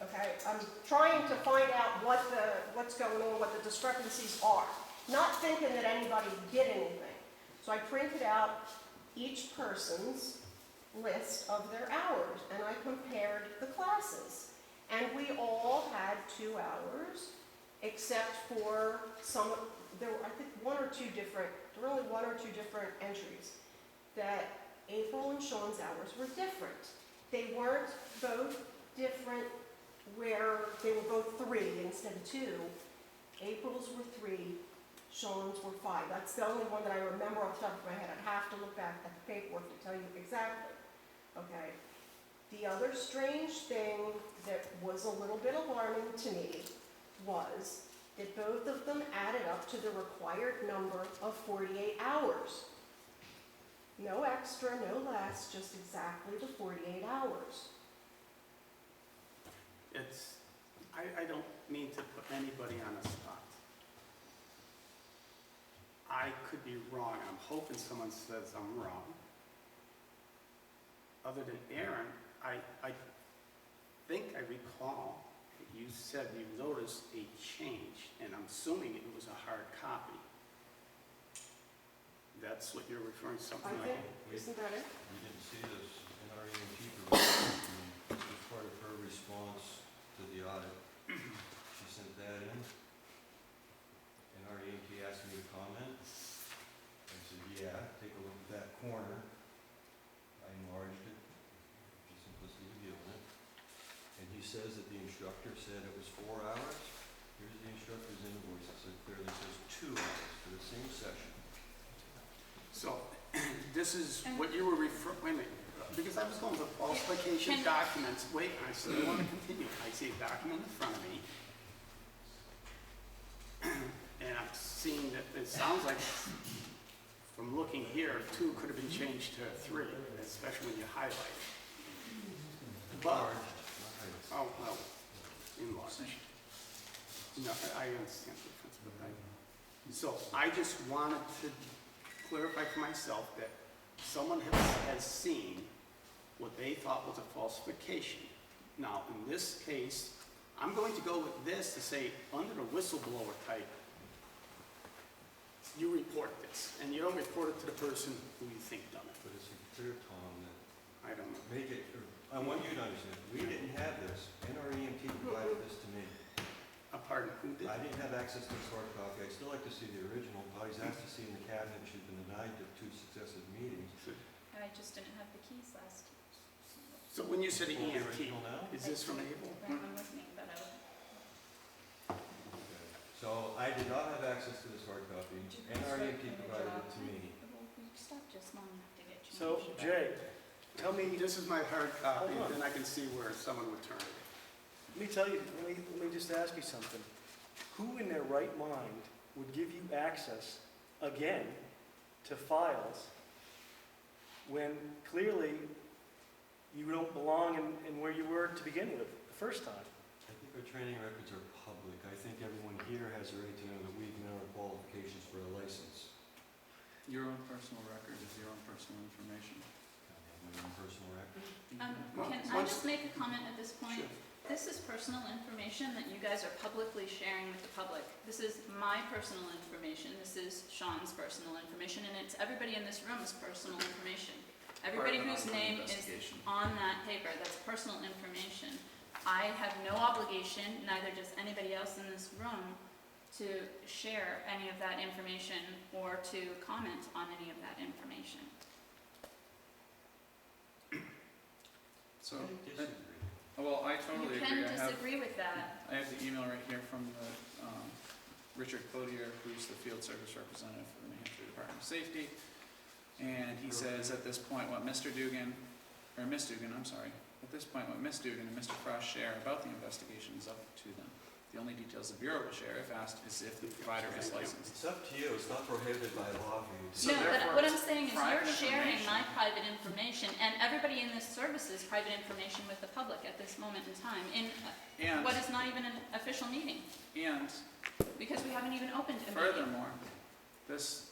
I: okay? I'm trying to find out what's going on, what the discrepancies are, not thinking that anybody did anything. So I printed out each person's list of their hours, and I compared the classes. And we all had 2 hours, except for some, there were, I think, there were only one or two different entries, that April and Sean's hours were different. They weren't both different where they were both 3 instead of 2. April's were 3, Sean's were 5. That's the only one that I remember off the top of my head. I'd have to look back at the paperwork to tell you exactly. Okay. The other strange thing that was a little bit alarming to me was that both of them added up to the required number of 48 hours. No extra, no less, just exactly the 48 hours.
E: I don't mean to put anybody on the spot. I could be wrong, I'm hoping someone says I'm wrong. Other than Aaron, I think I recall that you said you noticed a change, and I'm assuming it was a hard copy. That's what you're referring to, something
I: I
E: like
I: think, isn't that it?
B: We didn't see this in our EMT provision. This was part of her response to the audit. She sent that in, and our EMT asked me to comment. I said, yeah, take a look at that corner. I enlarged it, for simplicity of viewing it. And he says that the instructor said it was 4 hours. Here's the instructor's invoice. It clearly says 2 hours for the same session.
E: So, this is what you were referring, wait a minute, because I was going to falsification documents, wait, I still want to continue. I see a document in front of me, and I'm seeing that it sounds like, from looking here, 2 could have been changed to 3, especially when you highlight it. But, oh, well, enlarged. No, I understand the difference, but so I just wanted to clarify for myself that someone has seen what they thought was a falsification. Now, in this case, I'm going to go with this to say, under the whistleblower type, you report this, and you don't report it to the person who you think done it.
B: But it's clear, Tom, that
E: I don't know.
B: make it, I want you to understand, we didn't have this, and our EMT provided this to me.
E: Pardon, who did?
B: I didn't have access to the hard copy. I'd still like to see the original, but I was asked to see in the cabinet, she's been denied to 2 successive meetings.
C: I just didn't have the keys last.
E: So when you said
B: You want the
E: EMT,
B: original now?
E: is this from April?
C: Right, I'm with me, but I would.
B: Okay. So I did not have access to this hard copy, and our EMT provided it to me.
C: Well, we stopped just long enough to get you.
A: So, Jay, tell me,
E: This is my hard copy,
A: Hold on.
E: then I can see where someone would turn it.
A: let me tell you, let me just ask you something. Who in their right mind would give you access again to files when clearly you don't belong in where you were to begin with the first time?
B: I think our training records are public. I think everyone here has a right to know that we've met our qualifications for a license.
F: Your own personal record is your own personal information.
B: Can I have my own personal record?
E: Well,
C: Can I
E: once-
C: just make a comment at this point?
E: Sure.
C: This is personal information that you guys are publicly sharing with the public. This is my personal information, this is Sean's personal information, and it's everybody in this room's personal information. Everybody
F: Part of an
C: whose
F: ongoing
C: name is
F: investigation.
C: on that paper, that's personal information. I have no obligation, neither does anybody else in this room, to share any of that information or to comment on any of that information.
F: So,
B: I disagree.
F: well, I totally
C: You
F: agree.
C: can disagree with that.
F: I have the email right here from the, Richard Clodier, who's the field service representative for the New Hampshire Department of Safety. And he says at this point, what Mr. Dugan, or Miss Dugan, I'm sorry, at this point, what Miss Dugan and Mr. Frost share about the investigation is up to them. The only details the Bureau will share if asked is if the provider is licensed.
B: It's up to you, it's not prohibited by law for you to.
F: So
C: No, but
F: therefore,
C: what
F: it's
C: I'm saying is
F: private
C: you're sharing my
F: information.
C: private information and everybody in this service's private information with the public at this moment in time in
F: And,
C: what is not even an official meeting,
F: and
C: because we haven't even opened a meeting.
F: furthermore, this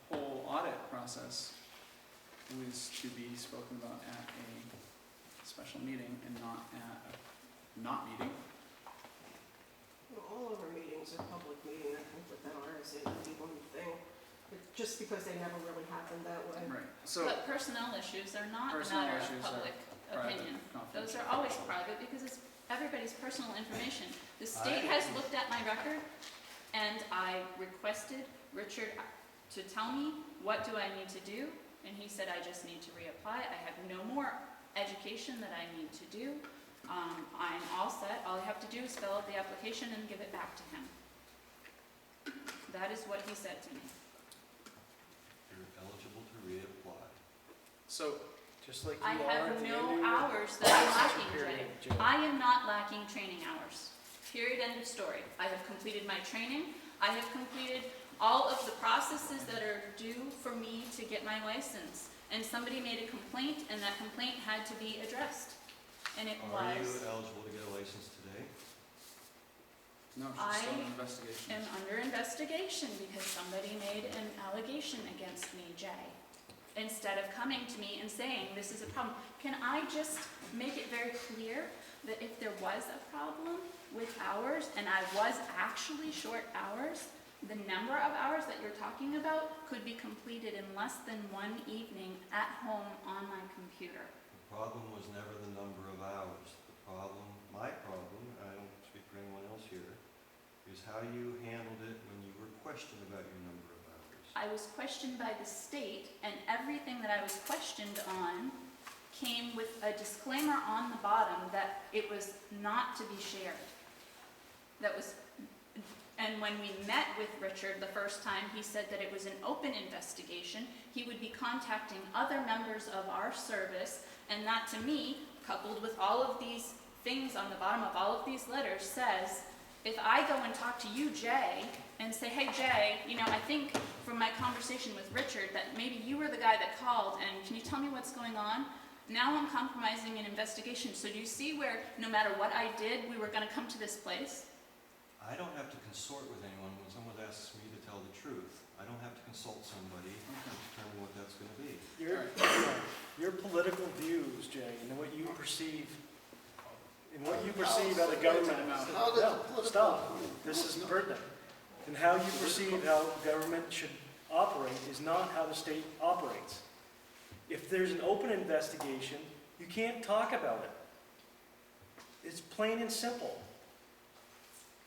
F: whole audit process was to be spoken about at a special meeting and not at a not meeting.
I: All of our meetings are public meeting, I think with them ours, it would be one thing, but just because they never really happened that way.
F: Right, so
C: But personnel issues are not a
F: Personnel
C: matter of
F: issues are
C: public
F: private,
C: opinion. Those
F: confidential.
C: are always private because it's everybody's personal information. The state has looked at my record and I requested Richard to tell me what do I need to do, and he said I just need to reapply. I have no more education that I need to do. I'm all set. All I have to do is fill out the application and give it back to him. That is what he said to me.
B: You're eligible to reapply.
F: So,
A: Just like
C: I
A: you are at
C: have
A: the
C: no
A: end of your
C: hours that I'm lacking,
A: period,
C: Jay.
A: Jay.
C: I am not lacking training hours. Period, end of story. I have completed my training. I have completed all of the processes that are due for me to get my license. And somebody made a complaint, and that complaint had to be addressed. And it
B: Are you
C: was,
B: eligible to get a license today?
F: no, she's still in
C: I
F: investigation.
C: am under investigation because somebody made an allegation against me, Jay. Instead of coming to me and saying, this is a problem. Can I just make it very clear that if there was a problem with hours, and I was actually short hours, the number of hours that you're talking about could be completed in less than one evening at home on my computer.
B: The problem was never the number of hours. The problem, my problem, I don't speak for anyone else here, is how you handled it when you were questioned about your number of hours.
C: I was questioned by the state, and everything that I was questioned on came with a disclaimer on the bottom that it was not to be shared. That was, and when we met with Richard the first time, he said that it was an open investigation. He would be contacting other members of our service, and that to me, coupled with all of these things on the bottom of all of these letters, says, if I go and talk to you, Jay, and say, hey, Jay, you know, I think from my conversation with Richard that maybe you were the guy that called, and can you tell me what's going on? Now I'm compromising an investigation. So do you see where no matter what I did, we were going to come to this place?
B: I don't have to consort with anyone when someone asks me to tell the truth. I don't have to consult somebody to determine what that's going to be.
A: Your political views, Jay, and what you perceive, out of government. No, stop. This is pertinent. And how you perceive how government should operate is not how the state operates. If there's an open investigation, you can't talk about it. It's plain and simple.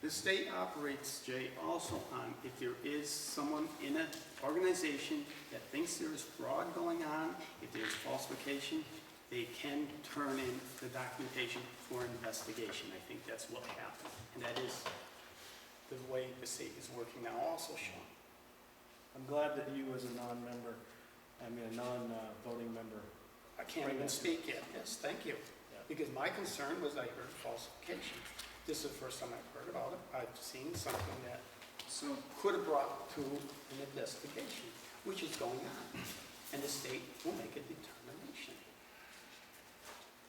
E: The state operates, Jay, also on if there is someone in an organization that thinks there is fraud going on, if there's falsification, they can turn in the documentation for investigation. I think that's what happened. And that is the way the state is working now also, Sean.
A: I'm glad that you as a non-voting member.
E: I can't even speak yet. Yes, thank you. Because my concern was I heard falsification. This is the first time I've heard about it. I've seen something that could have brought to an investigation, which is going on. And the state will make a determination.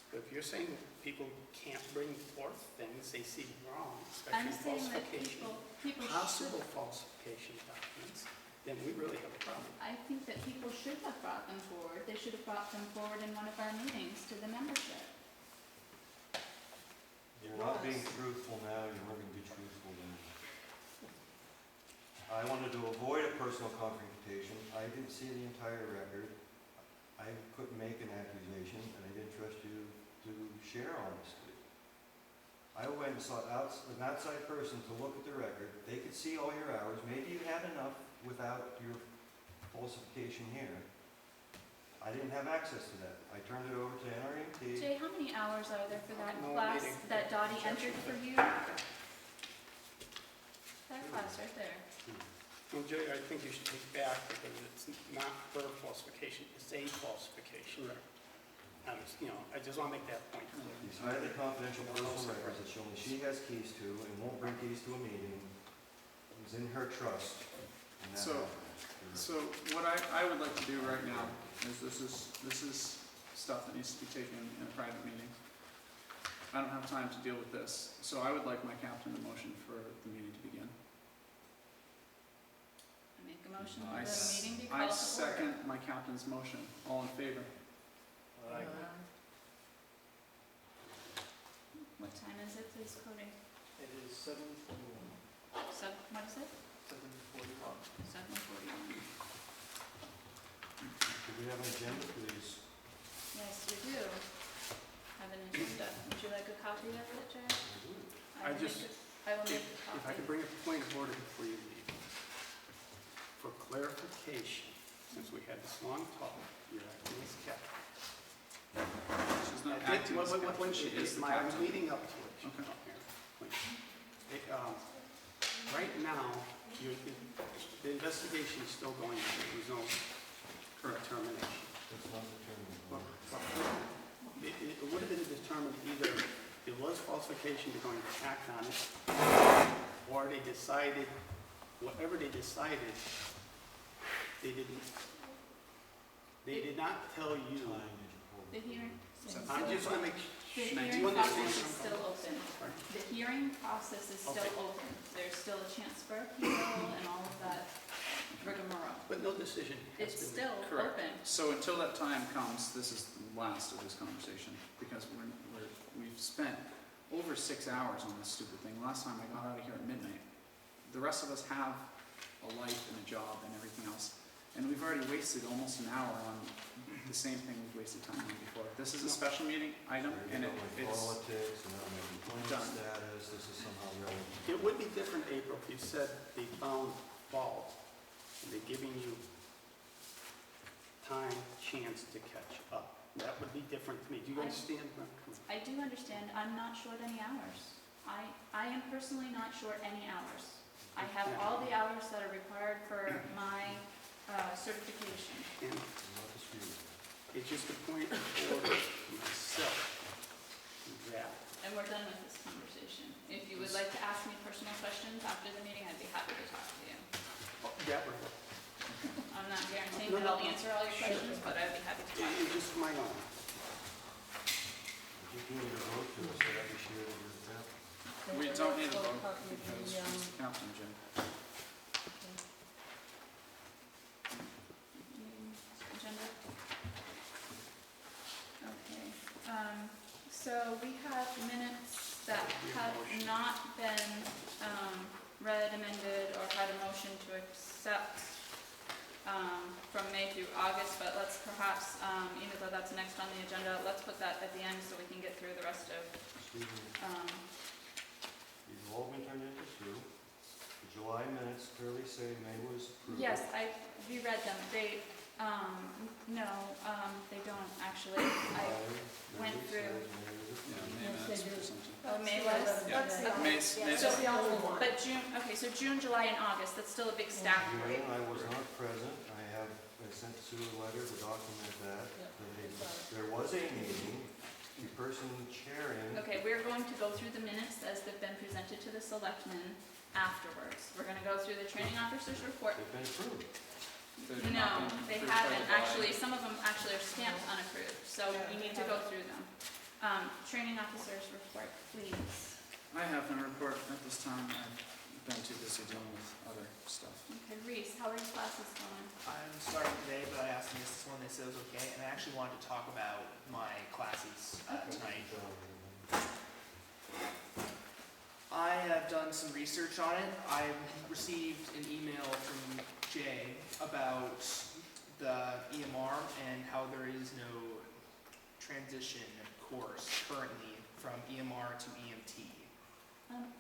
E: But if you're saying people can't bring forth things they see wrong,
C: I'm
E: especially
C: saying that
E: falsification,
C: people
E: possible
C: should,
E: falsification documents, then we really have a problem.
C: I think that people should have brought them forward. They should have brought them forward in one of our meetings to the membership.
B: You're not being truthful now, you're not going to be truthful then. I wanted to avoid a personal confrontation. I didn't see the entire record. I couldn't make an accusation, and I didn't trust you to share honestly. I went and sought out an outside person to look at the record. They could see all your hours. Maybe you had enough without your falsification here. I didn't have access to that. I turned it over to NREMT.
C: Jay, how many hours are there for that
E: No
C: class
E: meeting.
C: that Dottie entered for you? That class right there.
E: Well, Jay, I think you should take back because it's not her falsification, it's a falsification. I just want to make that point clear.
B: You signed the confidential personal records that only she has keys to and won't bring keys to a meeting. It's in her trust. and that
F: So-
B: happened.
F: So what I would like to do right now is this is stuff that needs to be taken in a private meeting. I don't have time to deal with this, so I would like my captain to motion for the meeting to begin.
C: I make a motion
F: I
C: for the
F: s-
C: meeting be
F: I
C: called to order.
F: second my captain's motion. All in favor?
C: What time is it, please, Cody?
H: It is 7:41.
C: What is it?
H: 7:41.
C: 7:41.
B: Do we have an agenda, please?
C: Yes, you do have an agenda. Would you like a copy of it, Jay?
E: I
C: will
E: just-
C: make I will make a
E: If I
C: copy.
E: could bring a point of order before you leave. For clarification, since we had this long talk, you're acting as captain.
F: She's not
E: I did-
F: acting as captain,
E: when
F: she is the
E: I'm
F: captain.
E: leading up to it.
F: Okay.
E: Here, please. Right now, the investigation is still going on. There was no determination.
B: That's not determined.
E: Well, it would have been determined either it was falsification, they're going to act on it, or they decided, whatever they decided, they did not tell you.
B: Time did you hold?
C: The hearing,
E: I just want to make
C: the
E: sure.
C: hearing process is still open.
E: Pardon?
C: The hearing process is still
E: Okay.
C: open. There's still a chance for appeal and all of that rigmarole.
E: But no decision has
C: It's
E: been
C: still
F: Correct.
C: open.
F: So until that time comes, this is the last of this conversation, because we've spent over 6 hours on this stupid thing. Last time I got out of here at midnight. The rest of us have a life and a job and everything else, and we've already wasted almost an hour on the same thing we've wasted time on before. This is a special meeting item, and it's,
B: Politics, and not my employment
F: done.
B: status, this is somehow relevant.
E: It would be different, April, if you said they found fault, and they're giving you time, chance to catch up. That would be different to me. Do you understand?
C: I do understand. I'm not short any hours. I am personally not short any hours. I have all the hours that are required for my certification.
E: And
B: I'm not disputing.
E: it's just a point of order for myself that
C: And we're done with this conversation. If you would like to ask me personal questions after the meeting, I'd be happy to talk to you.
E: that would,
C: I'm not guaranteeing that I'll answer all your questions, but I'd be happy to talk to you.
E: it's just my own.
B: If you need a vote to us, I'd be sure to do that.
F: we don't need a vote,
D: Photocopy of
F: because
D: the,
F: she's the captain, Jim.
C: Meeting agenda? Okay, so we have minutes that have not been, read, amended, or had a motion to accept, from May through August, but let's perhaps, even though that's next on the agenda, let's put that at the end so we can get through the rest of,
B: Excuse me, these have all been turned into two. The July minutes clearly say May was approved.
C: yes, I reread them. They, no, they don't actually. I went through.
F: Yeah, May
D: Yes, they
F: minutes
D: do.
F: or something.
C: Oh, May was?
F: Yeah.
C: Let's see.
F: May's- May's-
C: So,
D: the only one.
C: but June, okay, so June, July, and August, that's still a big stack.
B: June, I was not present. I sent Sue a letter to document that. There was a meeting, the person chairing.
C: Okay, we're going to go through the minutes as they've been presented to the selectmen afterwards. We're gonna go through the training officer's report.
B: They've been approved.
F: They've
C: No,
F: not been
C: they
F: approved by the
C: haven't,
F: body.
C: actually, some of them actually are stamped unapproved, so we need to go through them. Training officer's report, please.
F: I have no report at this time. I've been too busy dealing with other stuff.
C: Okay, Reese, how are your classes going?
J: I'm starting today, but I asked Miss this one, they said it was okay, and I actually wanted to talk about my classes tonight. I have done some research on it. I received an email from Jay about the EMR and how there is no transition course currently from EMR to EMT.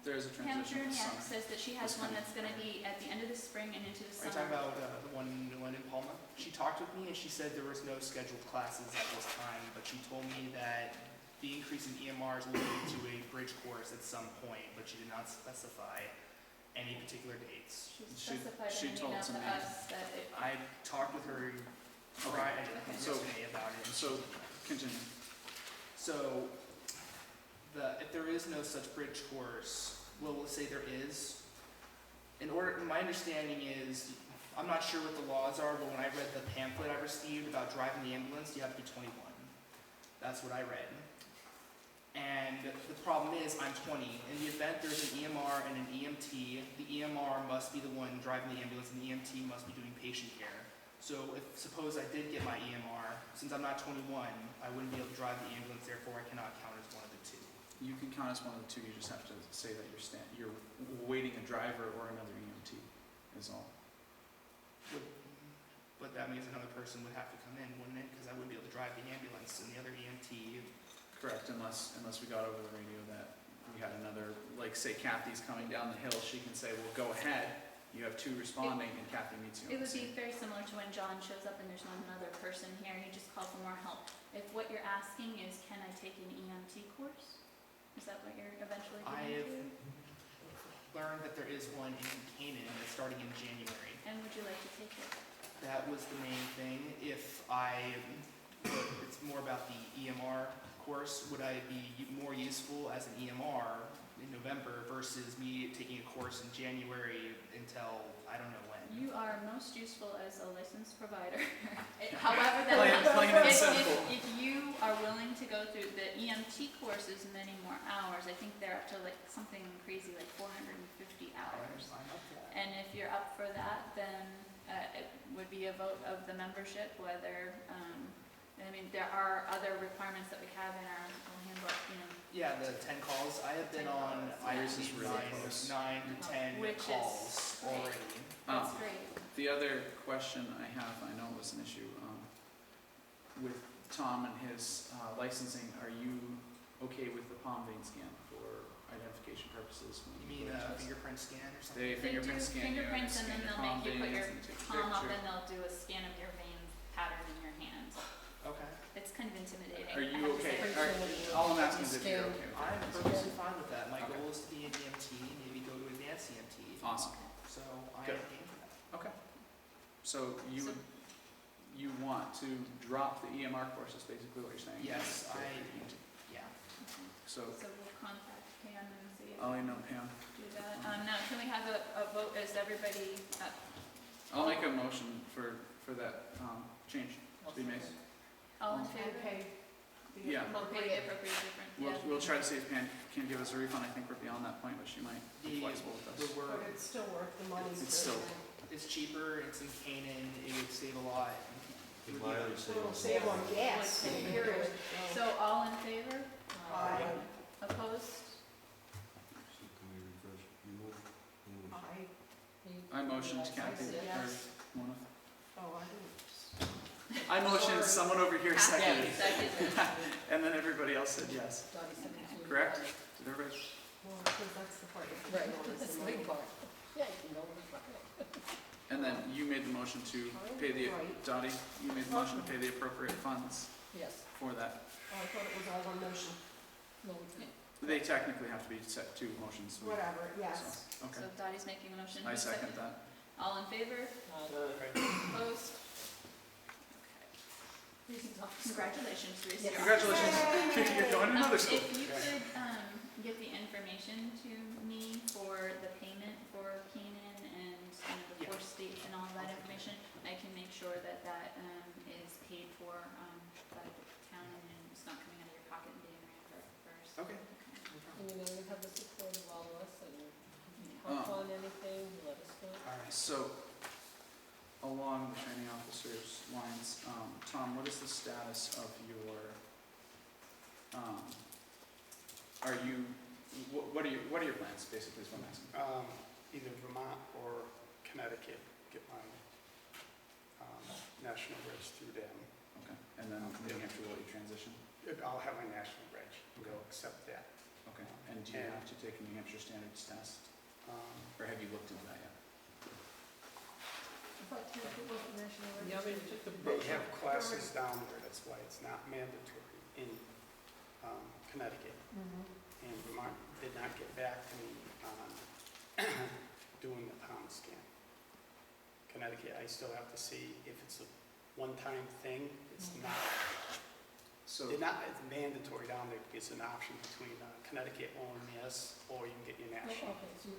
F: There is a
C: Pam
F: transition this
C: Jurniak
F: summer.
C: says that she has one that's gonna be at the end of the spring and into the
J: Are you
C: summer.
J: talking about the one in Palma? She talked with me and she said there was no scheduled classes at this time, but she told me that the increase in EMR is looking to a bridge course at some point, but she did not specify any particular dates.
C: She
F: She-
C: specified
F: she
C: in an
F: told
C: email
F: to
C: to
F: me.
C: us that it,
J: I talked with her Friday,
F: So-
J: yesterday about it.
F: So, continue.
J: So, if there is no such bridge course, well, we'll say there is. My understanding is, I'm not sure what the laws are, but when I read the pamphlet I received about driving the ambulance, you have to be 21. That's what I read. And the problem is, I'm 20. In the event there's an EMR and an EMT, the EMR must be the one driving the ambulance, and the EMT must be doing patient care. So suppose I did get my EMR, since I'm not 21, I wouldn't be able to drive the ambulance, therefore I cannot count as one of the two.
F: You can count as one of the two, you just have to say that you're waiting a driver or another EMT, is all.
J: But that means another person would have to come in, wouldn't it? Because I wouldn't be able to drive the ambulance, and the other EMT.
F: Correct, unless we got over the radio that we had another, like say Kathy's coming down the hill, she can say, well, go ahead, you have two responding, and Kathy meets you
C: It
F: on the
C: would be
F: scene.
C: very similar to when John shows up and there's not another person here, you just call for more help. If what you're asking is, can I take an EMT course? Is that what you're eventually
J: I
C: getting
J: have
C: to?
J: learned that there is one in Canaan that's starting in January.
C: And would you like to take it?
J: That was the main thing. It's more about the EMR course. Would I be more useful as an EMR in November versus me taking a course in January until I don't know when?
C: You are most useful as a licensed provider. However,
F: Plain and
C: if
F: simple.
C: if you are willing to go through the EMT courses many more hours, I think they're up to like something crazy like 450 hours.
J: I'm up for that.
C: And if you're up for that, then it would be a vote of the membership, whether, I mean, there are other requirements that we have in our handbook, you know.
J: Yeah, the 10 calls. I have been
C: 10
J: on,
C: calls,
J: I
C: yeah.
J: received
F: This is really close.
J: 9 to 10
C: Which is
J: calls
C: great.
J: already.
C: That's
F: Um,
C: great.
F: The other question I have, I know was an issue, with Tom and his licensing, are you okay with the palm vein scan for identification purposes?
J: You mean a fingerprint scan or something?
F: They fingerprint scan you,
C: fingerprints and then
F: scan your
C: they'll
F: palm
C: make you put
F: veins
C: your
F: and take a
C: palm up
F: picture.
C: and they'll do a scan of your vein pattern in your hand.
J: Okay.
C: It's kind of intimidating.
F: Are
C: I
F: you
C: have to
F: okay?
C: say.
F: All I'm asking is if you're
D: Scan.
F: okay with
J: I'm
F: that.
J: perfectly fine with that. My
F: Okay.
J: goal is to be an EMT, maybe go to advanced EMT.
F: Awesome.
J: So I
F: Good.
J: am game for that.
F: Okay. So you want to drop the EMR course is basically what you're saying?
J: Yes,
F: Okay.
J: yeah.
F: So
C: So we'll contact Pam and see if
F: I'll
C: we
F: email
C: can
F: Pam.
C: do that. Now, can we have a vote, is everybody,
F: I'll make a motion for that change to be made.
C: all in favor?
I: Okay.
F: Yeah.
C: We'll pay the appropriate difference, yeah.
F: We'll try to see if Pam can give us a refund. I think we're beyond that point, but she might be flexible with
J: The
F: us.
J: word,
I: But it's still worth the money.
F: It's still-
J: it's cheaper, it's in Canaan, it would save a lot. It would be-
B: Mileage
I: It'll
B: savings.
I: save on gas.
C: Would save period. So all in favor?
I: Aye.
C: Opposed?
B: So can we refresh? You move?
F: I motioned Kathy,
I: said
F: or
I: yes.
F: Mona.
I: Oh, I didn't.
F: I motioned, someone over here seconded,
C: Second.
F: and then everybody else said yes. Correct? Did everybody?
I: Well, because that's the part you
D: Right,
I: can notice.
D: that's the big part. Yeah, you know, it's right.
F: And then you made the motion to pay the,
I: Right.
F: Dottie, you made the motion to pay the appropriate funds
D: Yes,
F: for that.
I: Oh, I thought it was all one motion.
D: no, we didn't.
F: They technically have to be set two motions.
I: Whatever, yes.
F: So, okay.
C: So Dottie's making a motion.
F: I
C: Who's
F: second that.
C: All in favor? Opposed? Congratulations, Teresa.
F: Congratulations. You're going to another school.
C: If you could, get the information to me for the payment for Keenan and, you know, the
J: Yeah.
C: 4 states and all of that information, I can make sure that that, is paid for, by the town and it's not coming out of your pocket and being reimbursed.
J: Okay.
D: And you know, you have the support of all of us, and if you help on anything, let us know.
J: All right.
F: So, along the training officers' lines, Tom, what is the status of your, are you, what are your plans, basically, is what I'm asking?
E: Either Vermont or Connecticut, get my national reg through them.
F: Okay, and then New Hampshire will let you transition?
E: I'll have my national reg, and they'll accept that.
F: Okay, and do you have to take a New Hampshire standards test, or have you looked into that yet?
D: I thought Connecticut wasn't national register. Yeah, we took the.
E: They have classes down there, that's why it's not mandatory in Connecticut. And Vermont did not get back to me on doing the palm scan. Connecticut, I still have to see if it's a one-time thing, it's not.
F: So,
E: They're not it's mandatory down there, it's an option between Connecticut OMS or you can get your
D: Oh,
E: national.
D: okay, so you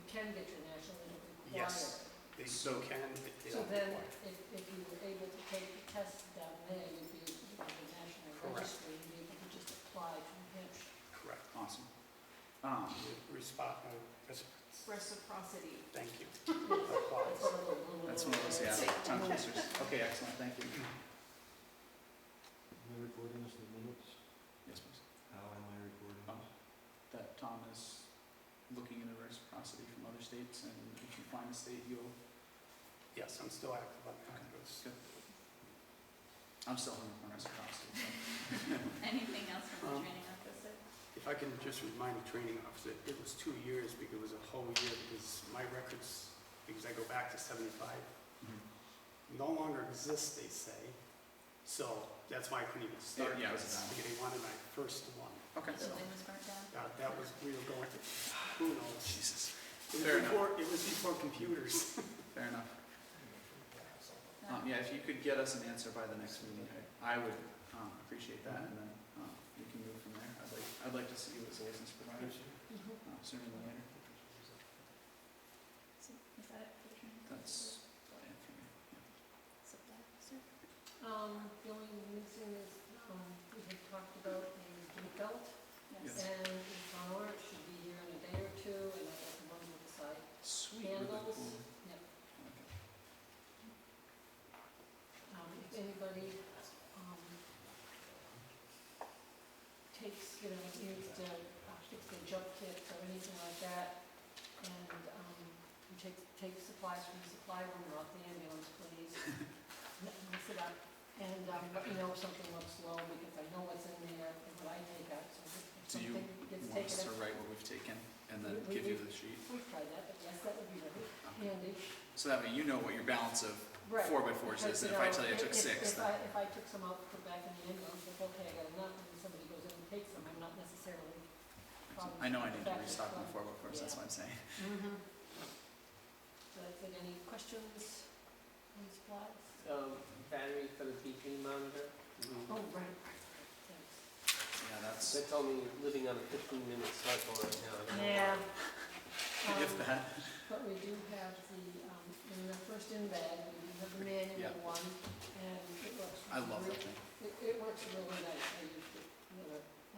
D: can get your national, they don't require
E: Yes.
D: it.
E: They
F: So-
E: can, but they
D: So
E: don't
D: then,
E: require.
D: if you were able to take the test down there, you'd be, with the national
E: Correct.
D: registry, you'd be able to just apply to New Hampshire.
E: Correct.
F: awesome.
I: Reciprocity.
E: Thank you.
D: It's
E: Applies.
D: a little-
F: That's one of those, yeah, tongue twisters. Okay, excellent, thank you.
B: Am I recording this in the minutes?
F: Yes, please.
B: How am I recording
F: Oh.
B: this?
F: That Tom is looking into reciprocity from other states, and if you find a state, you'll,
E: Yes, I'm still active on that.
F: Okay.
E: It's-
F: good. I'm still hungry for reciprocity, so.
C: Anything else from the
E: Um,
C: training officer?
E: If I can just remind the training officer, it was 2 years, because it was a whole year, because my records, because I go back to 75, no longer exist, they say. So that's why I couldn't even start
F: Yeah, it was
E: this,
F: about-
E: because they wanted my first one.
F: Okay.
C: Building was burnt down?
E: That was, we were going to, who knows?
F: Jesus.
E: It was
F: Fair enough.
E: it was before computers.
F: Fair enough.
C: No?
F: Yeah, if you could get us an answer by the next meeting, I would appreciate that, and then we can move from there. I'd like to see you as a license provider sooner than later.
C: So, is that it for the training?
F: That's it for me.
C: Supply officer?
D: The only missing is, we had talked about the gate belt,
F: Yes.
D: and it's on order, it should be here in a day or two, and I got the ones with the side
F: Sweet. Really
D: handles.
F: cool.
D: Yep.
F: Okay.
D: If anybody, takes, needs to fix their jump kits or anything like that, and, you take supplies from the supply room, not the ambulance, please. Mix it up, and, let me know if something looks low, because I know what's in there and what I take out, so if
F: Do you
D: something gets
F: want us
D: taken
F: to
D: out.
F: write what we've taken and then
D: We-
F: give you the sheet?
D: We've tried that, but yes, that would be really handy.
F: So that way you know what your balance of
D: Right.
F: 4x4s is, and if I tell you I took 6,
D: If I took some out, put back in the ambulance, like, okay, I got enough, and then somebody goes in and takes them, I'm not necessarily.
F: I know I need to
D: Back
F: restock my
D: from-
F: 4x4s, that's what I'm saying.
D: Mm-hmm. So that's it, any questions on supplies?
G: Battery for the BP monitor.
D: Oh, right, thanks.
F: Yeah, that's,
G: They told me you're living on a 15-minute cycle right now.
D: Yeah.
F: if that,
D: But we do have in the first in bag, we do have the manual
F: Yeah.
D: one, and it works.
F: I love that thing.
D: It works really nice, I used it,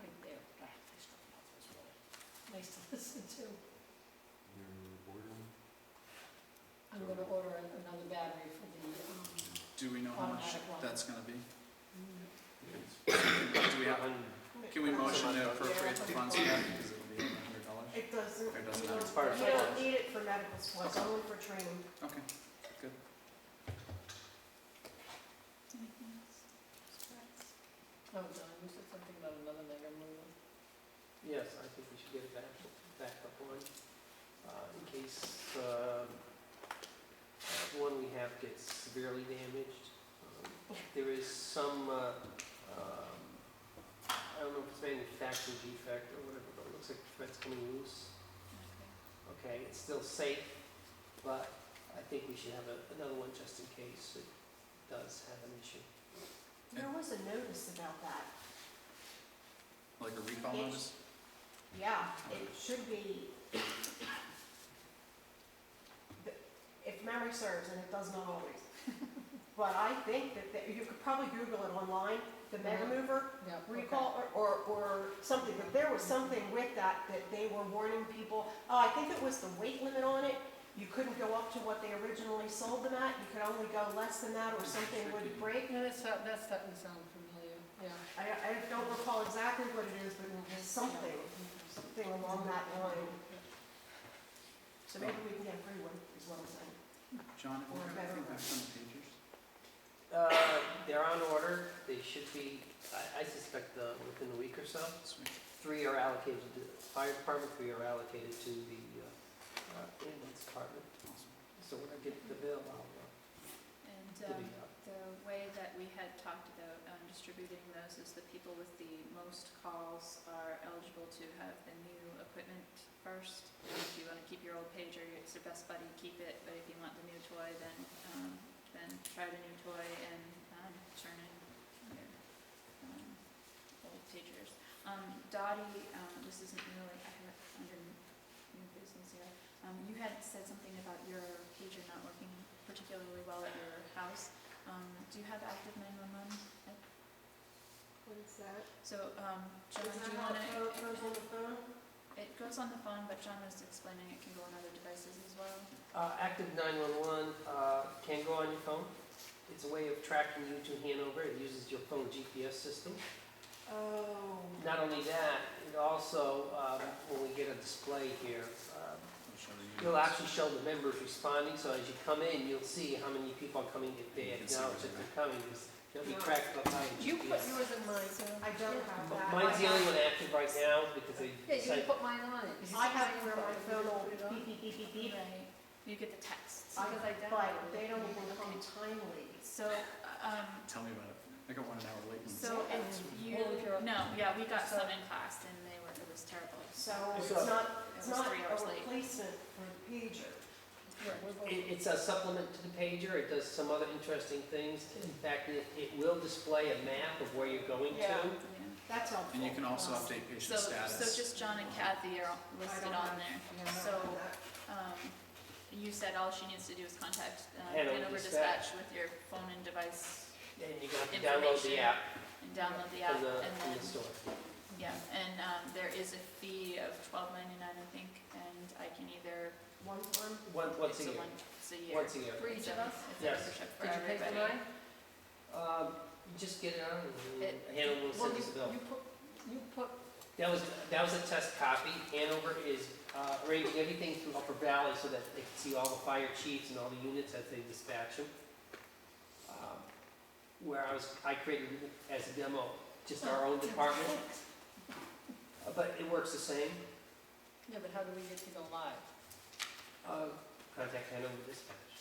D: right there. Ah, I struck it off as well. Nice to listen to.
B: You're ordering?
D: I'm gonna order another battery for the,
F: do we know how much
D: Automatic one.
F: that's gonna be?
D: mm,
F: Do we have, can we motion to appropriate the funds for that, because it'll be $100?
I: It doesn't,
F: Or doesn't
I: you
F: matter?
I: don't,
G: It's part of
I: you don't
G: supplies.
I: need it for medical supplies, only for training.
F: Okay, good.
C: Anything else? Supplies?
D: oh, Don, you said something about another mega mover.
G: Yes, I think we should get a backup one, in case, one we have gets severely damaged. There is some, I don't know if it's manufacturing defect or whatever, but it looks like the thread's coming loose.
C: Okay.
G: Okay, it's still safe, but I think we should have another one just in case it does have an issue.
I: There was a notice about that.
F: Like a recall
I: Yes.
F: notice?
I: Yeah, it should be, if memory serves, and it does not always. But I think that you could probably Google it online, the Mega Mover
D: Yeah.
I: recall or something, but there was something with that they were warning people. Oh, I think it was the weight limit on it. You couldn't go up to what they originally sold them at. You could only go less than that or something would break.
D: Yeah, that's starting to sound familiar, yeah.
I: I don't recall exactly what it is, but it was something along that line. So maybe we can get a free one, is what I'm saying.
F: John, have
I: Or
F: you
I: better.
F: heard anything back from the pagers?
G: They're on order, they should be, I suspect within a week or so.
F: Sweet.
G: 3 are allocated to the fire department, 3 are allocated to the ambulance department.
F: Awesome.
G: So when I get the bill, I'll
C: And
G: divvy it up.
C: the way that we had talked about distributing those is the people with the most calls are eligible to have the new equipment first. If you want to keep your old pager, it's your best buddy, keep it, but if you want the new toy, then try the new toy and turn in your pagers. Dottie, this isn't really, I have it under new business here. You had said something about your pager not working particularly well at your house. Do you have active 911?
I: What is that?
C: So, John,
I: Is
C: do
I: that
C: you
I: how
C: want to?
I: it goes on the phone?
C: It goes on the phone, but John was explaining it can go on other devices as well.
G: Active 911 can go on your phone. It's a way of tracking you to Hanover. It uses your phone GPS system.
I: Oh.
G: Not only that, it also, when we get a display here, it'll actually show the members responding. So as you come in, you'll see how many people are coming, if they acknowledge that they're coming. They'll be tracked by
D: You put
G: GPS.
D: yours in mine.
I: I don't have that.
G: Mine's the only one active right now because they
D: Yeah, you
G: decided.
D: can put mine on it.
I: I have it where my phone will beep, beep, beep, beep, beep.
C: Right. You get the texts.
I: I-
D: Because I
I: But
D: downloaded
I: they
D: it.
I: don't even come timely.
C: So,
F: Tell me about it. I got 1 hour late.
C: so if you,
D: Well, if you're-
C: no, yeah, we got some in class and it was terrible.
I: So
G: It's
I: it's
G: a-
I: not,
C: It
I: it's
C: was
I: not
C: 3 hours
I: a
C: late.
I: replacement for a pager.
D: Yeah, we're both-
G: It's a supplement to the pager. It does some other interesting things. In fact, it will display a map of where you're going
I: Yeah.
G: to.
C: Yeah.
I: That's helpful.
F: And you can also update
C: So,
F: patient status.
C: so just John and Kathy are
I: I
C: listed
I: don't
C: on
I: have-
C: there.
I: yeah, I don't
C: So,
I: have that.
C: You said all she needs to do is contact
G: Hanover
C: Hanover
G: Dispatch.
C: Dispatch with your phone and device
G: And you're going to have to download the
C: Information.
G: app
C: and download the app
G: from the,
C: and
G: from
C: then,
G: the store.
C: yeah, and there is a fee of $12.99, I think, and I can either,
I: One time?
G: Once
C: it's
G: a year.
C: it's a year.
G: Once a year.
D: For each of us?
C: It's a
G: Yes.
C: membership for
D: Did you pay for
C: everybody.
D: mine?
G: You just get it on and
C: It-
G: Hanover will
D: Well,
G: send us a bill.
D: you put,
G: That was a test copy. Hanover is arranging everything through Upper Valley so that they can see all the fire chiefs and all the units as they dispatch them. Where I created it as a demo, just our own department, but it works the same.
D: yeah, but how do we get to go live?
G: Contact Hanover Dispatch.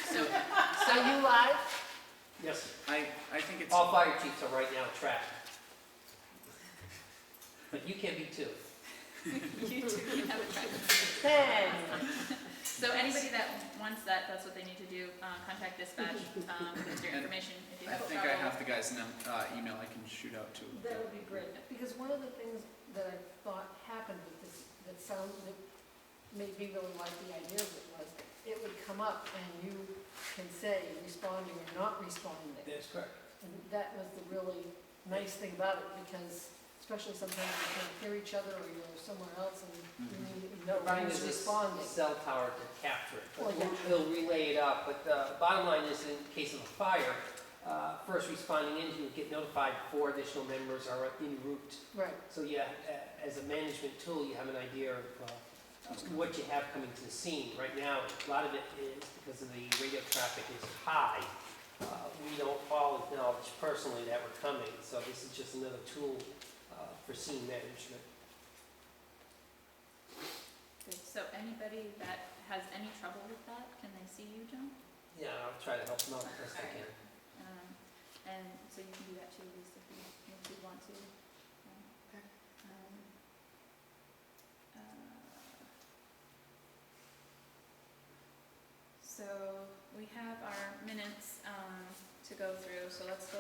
C: So,
D: Are you live?
G: Yes,
F: I think it's.
G: all fire chiefs are right now tracked. But you can be too.
C: you two can have a track. So anybody that wants that, that's what they need to do, contact dispatch, with your
F: And
C: information if you
F: I
C: have
F: think
C: trouble.
F: I have the guy's email I can shoot out to.
D: That would be great, because one of the things that I thought happened with this, that made me really like the idea of it was, it would come up and you can say responding or not responding.
G: That's correct.
D: And that was the really nice thing about it, because especially sometimes you can't hear each other or you're somewhere else and you need to know
G: Providing
D: who's
G: there's a
D: responding.
G: cell tower to capture it,
D: Well,
G: but
D: yeah.
G: it'll relay it up. But the bottom line is, in case of a fire, first responding engine would get notified before additional members are en route.
D: Right,
G: So yeah, as a management tool, you have an idea of what you have coming to the scene. Right now, a lot of it is because of the radio traffic is high. We don't all acknowledge personally that we're coming, so this is just another tool for scene management.
C: Good. So anybody that has any trouble with that, can they see you, John?
G: Yeah, I'll try to help them out the best I can.
C: And so you can do that too, Lisa, if you want to.
I: Okay.
C: So we have our minutes to go through, so let's go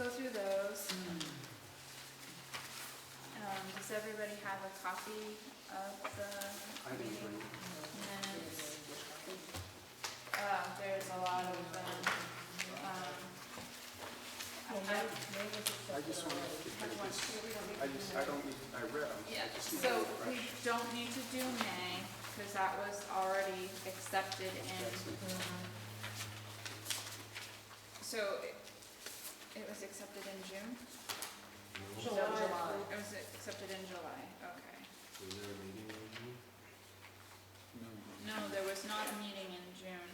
C: through those. Does everybody have a copy of the meeting minutes? There's a lot of them.
E: I just want to I read them.
C: Yeah, so we don't need to do May, because that was already accepted in, so it was accepted in June?
D: July.
C: It was accepted in July, okay.
B: Was there a meeting in June?
C: No, there was not a meeting in June,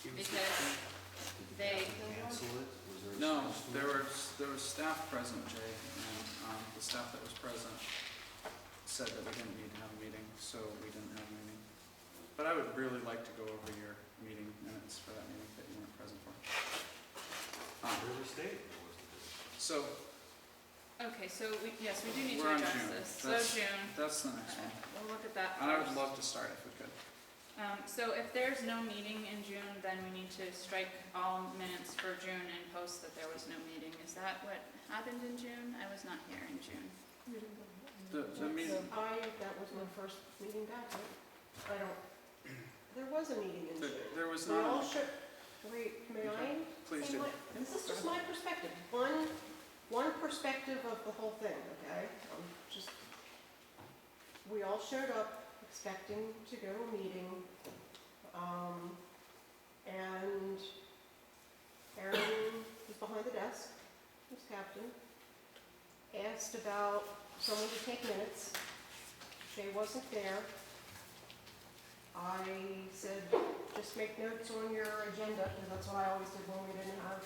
C: because
B: Did the
C: they,
B: council cancel it? Was there a
F: No,
B: snowstorm?
F: there was staff present, Jay, and the staff that was present said that we didn't need to have a meeting, so we didn't have a meeting. But I would really like to go over your meeting minutes for that meeting that you weren't present for.
B: River State, or was it?
F: So,
C: okay, so yes, we do need to
F: We're on
C: address
F: June.
C: this. So
F: That's-
C: June,
F: that's the next one.
C: we'll look at that
F: And I would
C: first.
F: love to start if we could.
C: So if there's no meeting in June, then we need to strike all minutes for June and post that there was no meeting. Is that what happened in June? I was not here in June.
F: The meeting,
I: That was my first meeting back, I don't, there was a meeting in June.
F: there was
I: We all
F: not,
I: should, wait, may I?
F: please
I: say
F: do.
I: This is just my perspective, one perspective of the whole thing, okay? We all showed up expecting to go to a meeting, and Aaron was behind the desk, was captain, asked about someone to take minutes. Shay wasn't there. I said, just make notes on your agenda, because that's what I always did when we didn't have.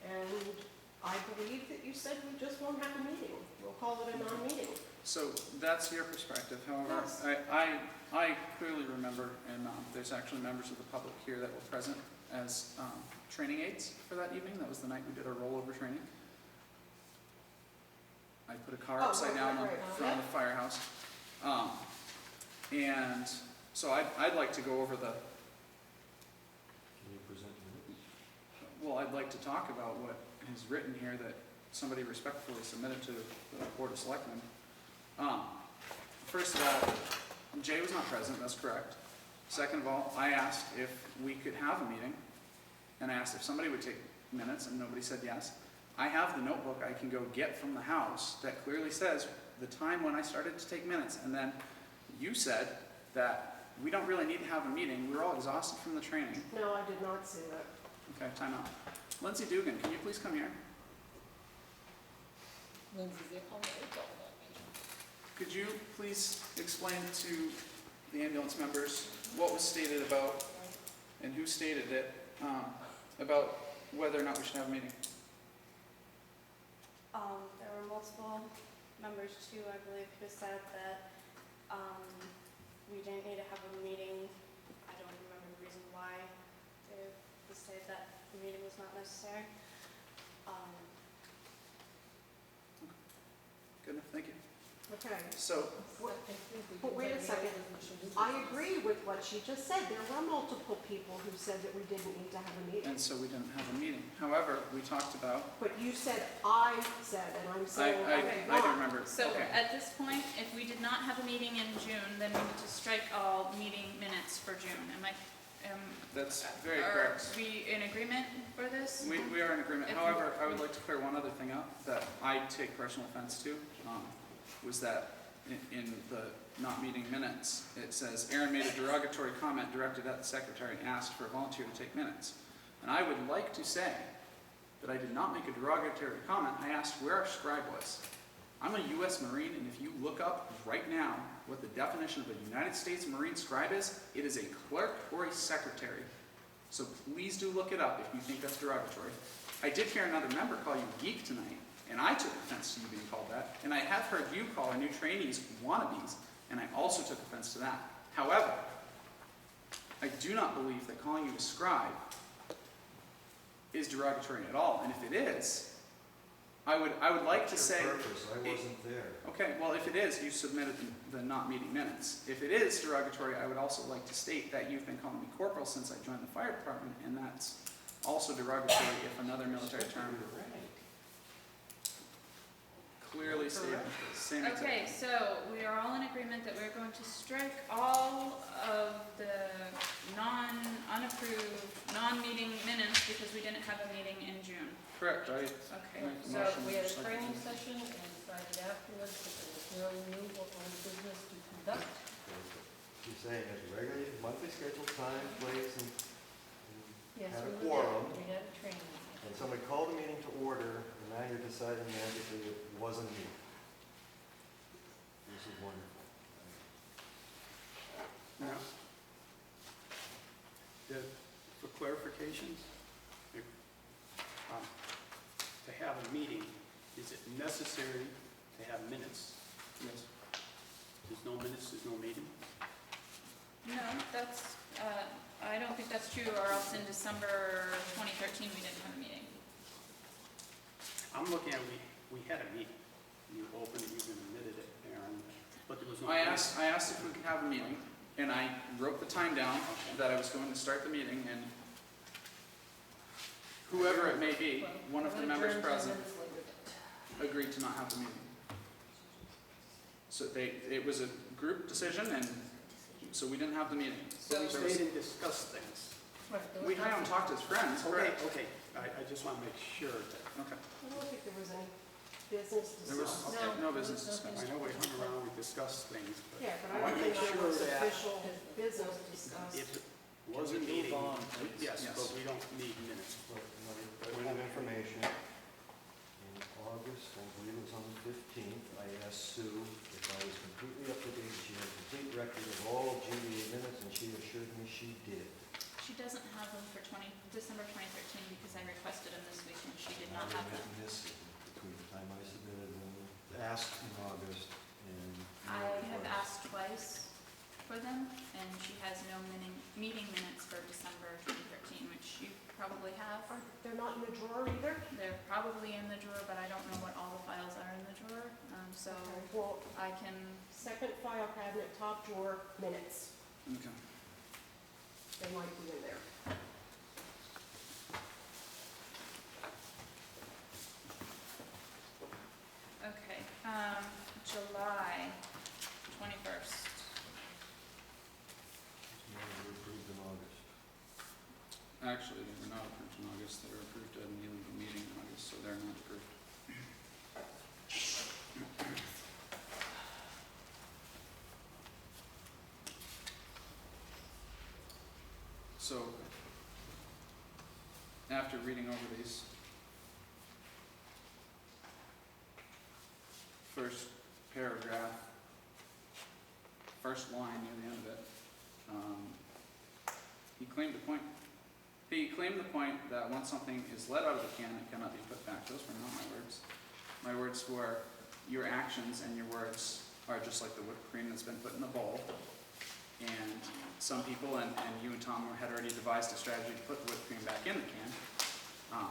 I: And I believe that you said we just won't have a meeting. We'll call it a non-meeting.
F: So that's your perspective, however,
I: Yes.
F: I clearly remember, and there's actually members of the public here that were present as training aides for that evening. That was the night we did our rollover training. I put a car
I: Oh,
F: upside down on
I: right.
F: front of the firehouse. And so I'd like to go over the,
B: Can you present minutes?
F: well, I'd like to talk about what is written here that somebody respectfully submitted to the Board of Selectmen. First of all, Jay was not present, that's correct. Second of all, I asked if we could have a meeting, and I asked if somebody would take minutes, and nobody said yes. I have the notebook I can go get from the house that clearly says the time when I started to take minutes, and then you said that we don't really need to have a meeting, we were all exhausted from the training.
I: No, I did not say that.
F: Okay, time out. Lindsay Dugan, can you please come here? Could you please explain to the ambulance members what was stated about, and who stated it, about whether or not we should have a meeting?
K: There were multiple members too, I believe, who said that we didn't need to have a meeting. I don't remember the reason why they said that the meeting was not necessary.
F: Good enough, thank you.
I: Okay.
F: So,
I: But wait a second. I agree with what she just said. There were multiple people who said that we didn't need to have a meeting.
F: and so we didn't have a meeting. However, we talked about,
I: But you said, I said, and I'm saying I did
F: I don't
I: not.
F: remember.
C: So
F: Okay.
C: at this point, if we did not have a meeting in June, then we need to strike all meeting minutes for June.
F: That's very
C: Are
F: correct.
C: we in agreement for this?
F: We are in agreement.
C: If-
F: However, I would like to clear one other thing up that I take personal offense to, was that in the not meeting minutes, it says, Aaron made a derogatory comment directed at the secretary and asked for a volunteer to take minutes. And I would like to say that I did not make a derogatory comment. I asked where our scribe was. I'm a U.S. Marine, and if you look up right now what the definition of a United States Marine scribe is, it is a clerk or a secretary. So please do look it up if you think that's derogatory. I did hear another member call you geek tonight, and I took offense to you being called that. And I have heard you call our new trainees wannabes, and I also took offense to that. However, I do not believe that calling you a scribe is derogatory at all. And if it is, I would like to
B: What's
F: say,
B: your purpose? I wasn't there.
F: okay, well, if it is, you submitted the not meeting minutes. If it is derogatory, I would also like to state that you've been calling me corporal since I joined the fire department, and that's also derogatory if another military term clearly stated. Same exact.
C: Okay, so we are all in agreement that we're going to strike all of the unapproved, non-meeting minutes because we didn't have a meeting in June.
F: Correct, I
C: Okay,
F: make a
D: So
F: motion.
D: we had a
F: just like-
D: training session and decided afterwards that there was no new or old business to conduct.
B: She's saying it's regularly, monthly scheduled time, place, and
D: Yes,
B: had a
D: we were
B: quorum.
D: there. We had a training.
B: And somebody called the meeting to order, and now you're deciding magically it wasn't me. This is wonderful.
E: Now, for clarifications, to have a meeting, is it necessary to have minutes?
F: Yes.
E: There's no minutes, there's no meeting?
C: No, that's, I don't think that's true, or else in December 2013, we didn't have a meeting.
E: I'm looking at, we had a meeting. You opened it, you admitted it, Aaron, but there was no.
F: I asked if we could have a meeting. And I wrote the time down that I was going to start the meeting, and whoever it may be, one of the members present agreed to not have the meeting. So it was a group decision, and so we didn't have the meeting.
E: But we
F: There was-
E: stayed and discussed things.
F: We kind of talked as friends,
E: Okay,
F: correct?
E: okay, I just want to make sure that,
F: Okay.
I: I don't think there was any business
F: There was
I: discussed.
F: no business discussed.
E: I know we hung around, we discussed things, but
I: Yeah, but
E: I
I: I
E: want
I: don't
E: to make
I: think there
E: sure
I: was
E: that
I: official business discussed.
E: if it was a
A: Can we
E: meeting,
A: move on, please?
E: yes,
F: Yes.
E: but we don't need minutes.
B: But another point of information, in August, I believe it was on the 15th, I asked Sue if I was completely up to date. She had a complete record of all GBA minutes, and she assured me she did.
C: She doesn't have them for December 2013 because I requested them this week and she did not
B: Now
C: have
B: they
C: them.
B: went missing between the time I submitted them, asked in August, and.
C: I have asked twice for them and she has no meeting minutes for December 2013, which you probably have.
I: They're not in the drawer either?
C: They're probably in the drawer, but I don't know what all the files are in the drawer. So
I: Okay, well,
C: I can,
I: second file cabinet, top drawer, minutes.
F: Okay.
I: They might be in there.
C: okay, July 21st.
B: They were approved in August.
F: Actually, they were not approved in August. They were approved at an illegal meeting in August, so they're not approved. So, after reading over these, first paragraph, first line near the end of it, he claimed the point that once something is let out of the can, it cannot be put back. Those were not my words. My words were, your actions and your words are just like the whipped cream that's been put in the bowl. And some people, and you and Tom had already devised a strategy to put the whipped cream back in the can,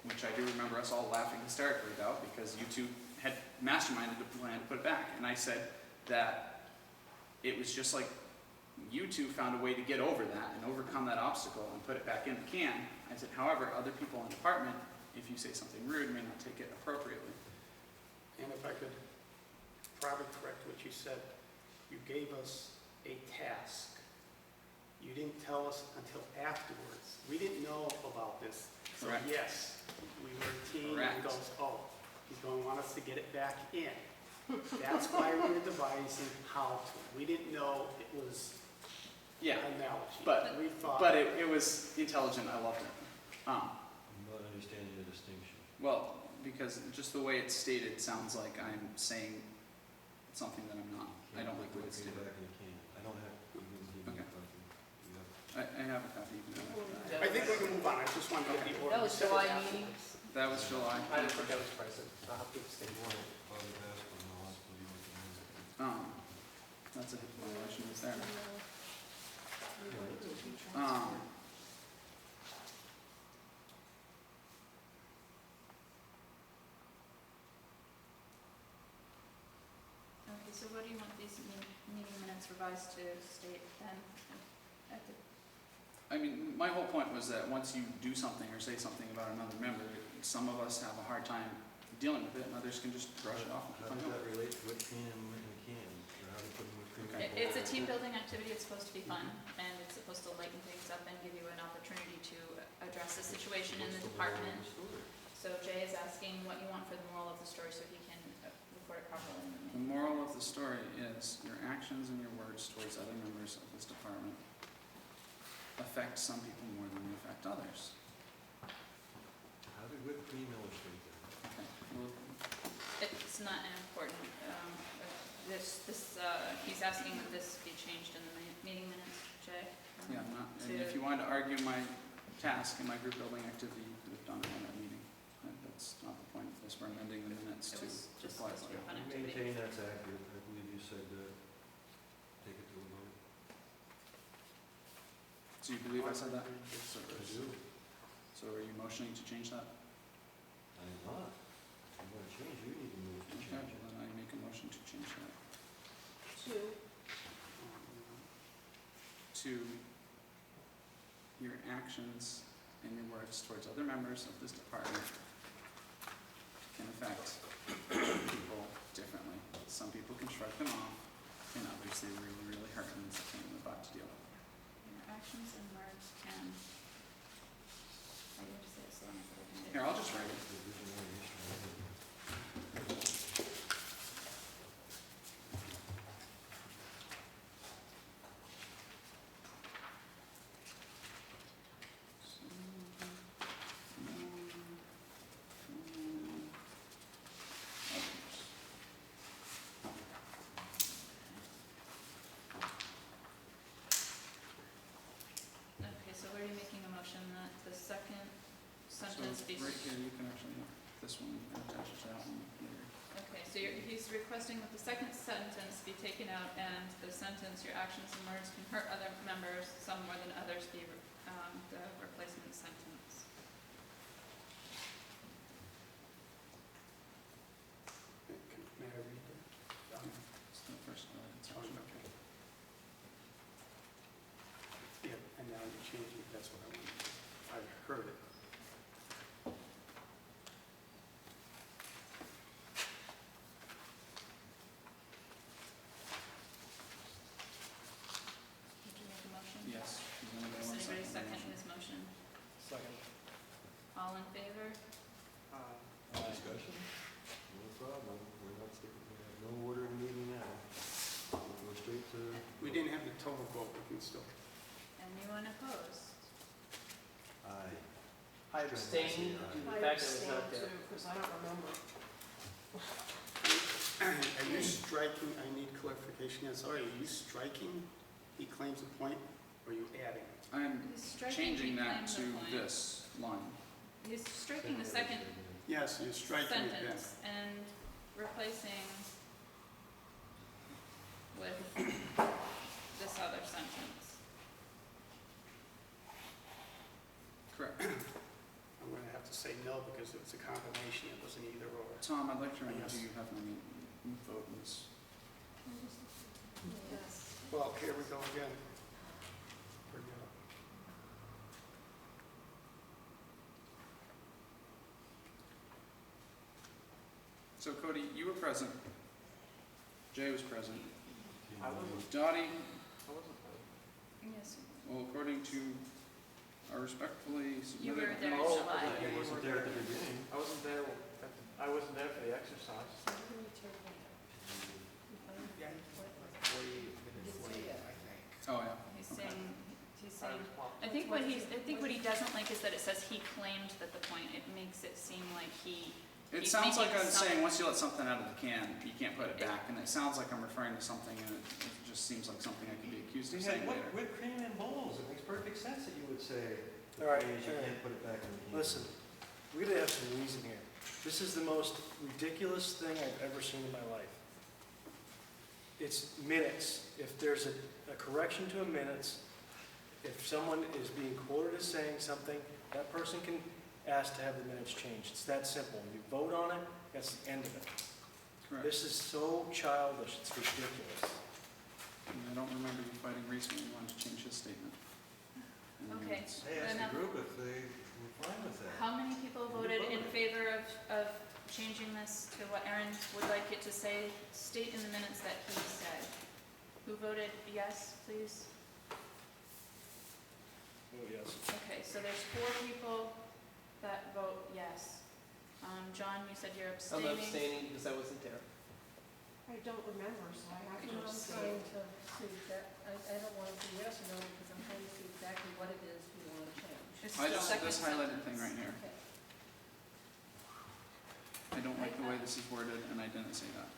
F: which I do remember us all laughing hysterically about because you two had masterminded the plan to put it back. And I said that it was just like you two found a way to get over that and overcome that obstacle and put it back in the can. I said, however, other people in the department, if you say something rude, may not take it appropriately.
E: And if I could probably correct what you said, you gave us a task. You didn't tell us until afterwards. We didn't know about this. So
F: Correct.
E: yes, we were a team
F: Correct.
E: and goes, oh, he's going to want us to get it back in. That's why we were devising how to. We didn't know it was
F: Yeah,
E: an analogy.
F: but-
E: we thought.
F: but it was intelligent. I loved it.
B: I'm not understanding the distinction.
F: Well, because just the way it's stated sounds like I'm saying something that I'm not. I don't like the way it's
B: Put it
F: stated.
B: back in the can. I don't have, you can give me
F: Okay.
B: a copy. You have-
F: I have a copy. You can have it.
E: I think we can move on. I just wanted to get the order.
D: That was
E: set it
D: July
E: afterwards.
D: meeting.
F: That was July.
G: I don't think I was present. I'll have to abstain.
B: Father Basco, no, hospital, you want to
F: That's a violation right there.
I: Um,
F: Um,
C: Okay, so what do you want these meeting minutes revised to state then? At the-
F: I mean, my whole point was that once you do something or say something about another member, some of us have a hard time dealing with it, and others can just brush it off.
B: How does that relate to whipped cream and can? Or how do you put whipped cream in a bowl?
C: It's a team building activity, it's supposed to be fun, and it's supposed to lighten things up and give you an opportunity to address a situation in the
B: What's moral of
C: department.
B: the story?
C: So Jay is asking what you want for the moral of the story so he can record it properly in the
F: The
C: minute.
F: moral of the story is your actions and your words towards other members of this department affect some people more than they affect others.
B: How did whipped cream illustrate that?
F: Okay, well,
C: It's not an important, he's asking that this be changed in the meeting minutes, Jay.
F: yeah, I'm not, and if you wanted to argue my task and my group building activity, you could have done it in that meeting. That's not the point of this, we're amending the minutes
C: It
F: to
C: was just
F: apply
C: supposed to be a
F: it.
C: fun
B: You
C: activity.
B: maintain that's accurate. I believe you said take it to a vote.
F: So you believe I said that?
B: I do.
F: So are you motioning to change that?
B: I'm not. If you want to change, you need to move to
F: Okay,
B: change it.
F: well then I make a motion to change that.
I: Two,
F: to your actions and your words towards other members of this department can affect people differently. Some people can shrug them off, and others they really, really hurt, and it's a pain in the butt to deal with.
C: Your actions and words can, I need to say it slow enough that I can get.
F: Here, I'll just write it.
C: Okay, so where are you making a motion that the second sentence be?
F: So right here, you can actually have this one and attach it to that one later.
C: Okay, so he's requesting that the second sentence be taken out and the sentence, your actions and words can hurt other members, some more than others, be the replacement sentence.
E: May I read it?
F: It's the first one. It's
E: Oh,
F: actually-
E: okay. Yeah, and now you're changing, that's what I want. I've heard it.
C: Did you make a motion?
F: Yes. There's only
C: Does
F: one
C: anybody
F: second
C: second
F: motion.
C: his motion?
A: Second.
C: All in favor?
B: Discussion? No problem. We're not sticking, we have no order of meeting now. We'll go straight to.
E: We didn't have the total vote, we can still.
C: Anyone opposed?
B: Aye.
G: I abstain due to the
I: I
G: fact that it's
I: abstain
G: not there.
I: too, because I don't remember.
E: Are you striking, I need clarification, I'm sorry, are you striking he claims a point, or are you adding?
F: I'm
C: He's striking
F: changing
C: he
F: that
C: claims
F: to
C: the point.
F: this line.
C: He's striking the second
E: Yes, you're striking it then.
C: sentence and replacing with this other sentence.
F: Correct.
E: I'm gonna have to say no, because it's a combination, it was an either or.
F: Tom, I'd like to remind
E: Yes.
F: you, you have my vote in this.
D: Yes.
E: Well, here we go again. Bring it up.
F: So Cody, you were present. Jay was present.
H: I wasn't,
F: Dottie,
H: I wasn't there.
C: Yes.
F: well, according to our respectfully
C: You
F: submitted.
C: were there in
H: Oh,
C: July.
B: You wasn't there at the beginning.
H: I wasn't there, I wasn't there for the exercise.
D: So who can we take that?
J: Yeah.
D: What was it? You didn't say that.
F: Oh, yeah.
C: He's
F: Okay.
C: saying, he's
H: I
C: saying,
H: was pumped.
C: I think what he doesn't like is that it says he claimed that the point, it makes it seem like he,
F: It
C: He's
F: sounds like
C: making
F: I'm saying,
C: some-
F: once you let something out of the can, you can't put it back, and it sounds like I'm referring to something, and it just seems like something I could be accused
B: We
F: of
B: had
F: saying later.
B: whipped cream and bowls. It makes perfect sense that you would say, the
A: All right,
B: phrase, you
A: all right.
B: can't put it back in the can.
A: Listen, we gotta have some reason here. This is the most ridiculous thing I've ever seen in my life. It's minutes. If there's a correction to a minutes, if someone is being quoted as saying something, that person can ask to have the minutes changed. It's that simple. You vote on it, that's the end of it.
F: Correct.
A: This is so childish, it's ridiculous.
F: And I don't remember you fighting Reese when you wanted to change his statement. in the
C: Okay.
F: minutes.
B: Hey, ask
C: Enough.
B: the group if they were fine with that.
C: how many people voted in favor of changing this to what Aaron would like it to say? State in the minutes that he said. Who voted yes, please?
A: Oh, yes.
C: Okay, so there's 4 people that vote yes. John, you said you're
G: I'm
C: abstaining.
G: abstaining because I wasn't there.
I: I don't remember, so I have to
D: I'm
I: abstain.
D: trying to see that, I don't want to say yes or no, because I'm trying to see exactly what it is we want to change.
C: It's
F: I
C: the
F: just,
C: second
F: this highlighted thing
C: sentence.
F: right here.
D: Okay.
F: I don't like the way this is worded, and I didn't say that.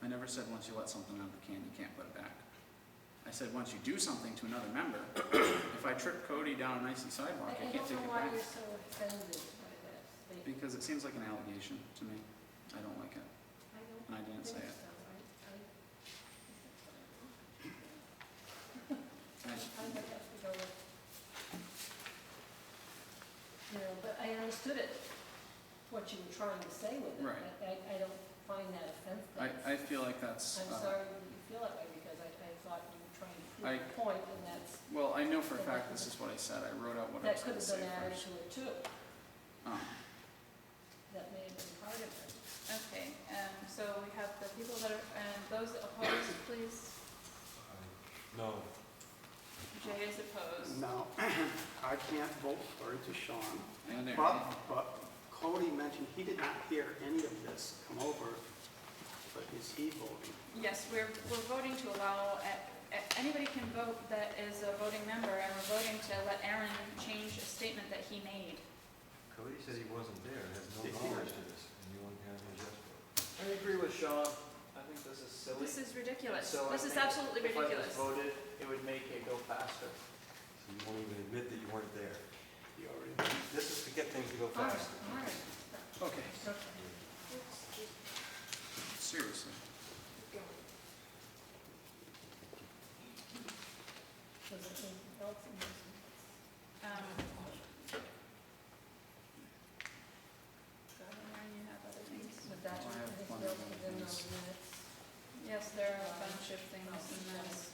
F: I never said once you let something out of the can, you can't put it back. I said once you do something to another member, if I trip Cody down an icy sidewalk, I
D: I
F: can't
D: don't
F: take
D: know
F: it
D: why
F: back.
D: you're so offended by that statement.
F: Because it seems like an allegation to me. I don't like it,
D: I don't
F: and I didn't say
D: think
F: it.
D: so.
F: I-
D: I would have to go with, you know, but I understood it, what you were trying to say with it.
F: Right.
D: I don't find that offensive.
F: I feel like that's,
D: I'm sorry that you feel that way, because I thought you
F: I-
D: the point, and that's,
F: Well, I know for a fact this is what I said. I wrote out what I
D: that
F: was
D: could
F: gonna
D: have
F: say
D: been added
F: first.
D: to it too.
F: Um,
D: That may have been part of it.
C: Okay, so we have the people that are, those opposed, please.
B: No.
C: Jay is opposed.
E: No, I can't vote for it to Sean.
F: and there.
E: But Cody mentioned he did not hear any of this come over, but is he voting?
C: Yes, we're voting to allow, anybody can vote that is a voting member, and we're voting to let Aaron change a statement that he made.
B: Cody said he wasn't there, has no
E: Did he?
B: knowledge to this, and you want to have his yes vote.
H: I agree with Sean. I think this is silly.
C: This is ridiculous.
H: So I
C: This is
H: think
C: absolutely
H: If I
C: ridiculous.
H: just voted, it would make it go faster.
B: So you won't even admit that you weren't there.
E: He already.
B: This is to get things to go
D: All right,
B: faster.
D: all right.
F: Okay,
D: Okay.
F: seriously.
D: Was there anything else in this?
C: Um, Aaron, you have other things?
D: With that,
F: I have
D: anything
F: plenty
D: else
F: of
D: within
F: things.
D: those minutes?
C: Yes, there are a bunch of things in this.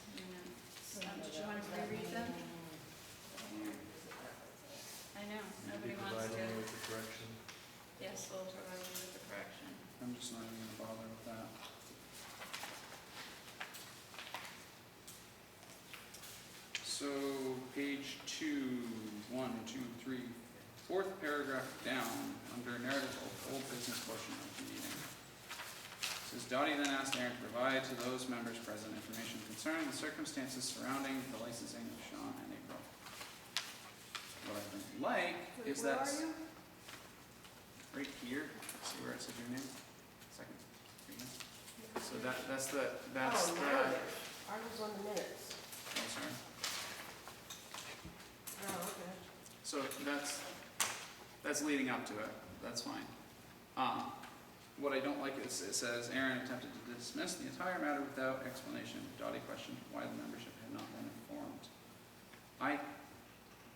C: Did you want to reread them? I know, nobody wants to.
B: with the correction?
C: Yes, we'll provide you with the correction.
F: I'm just not even gonna bother with that. So, page 2, 1, 2, 3, fourth paragraph down, under narrative of old business portion of the meeting. It says, Dottie then asked Aaron to provide to those members present information concerning the circumstances surrounding the licensing of Sean and April. What I would like is
I: Where
F: that
I: are you?
F: right here, see where it says your name? Second. Right here. So that's the,
I: Oh, narrative. Ours was on the minutes.
F: oh, sorry.
I: Oh, okay.
F: So that's leading up to it, that's fine. What I don't like is it says Aaron attempted to dismiss the entire matter without explanation. Dottie questioned why the membership had not been informed. I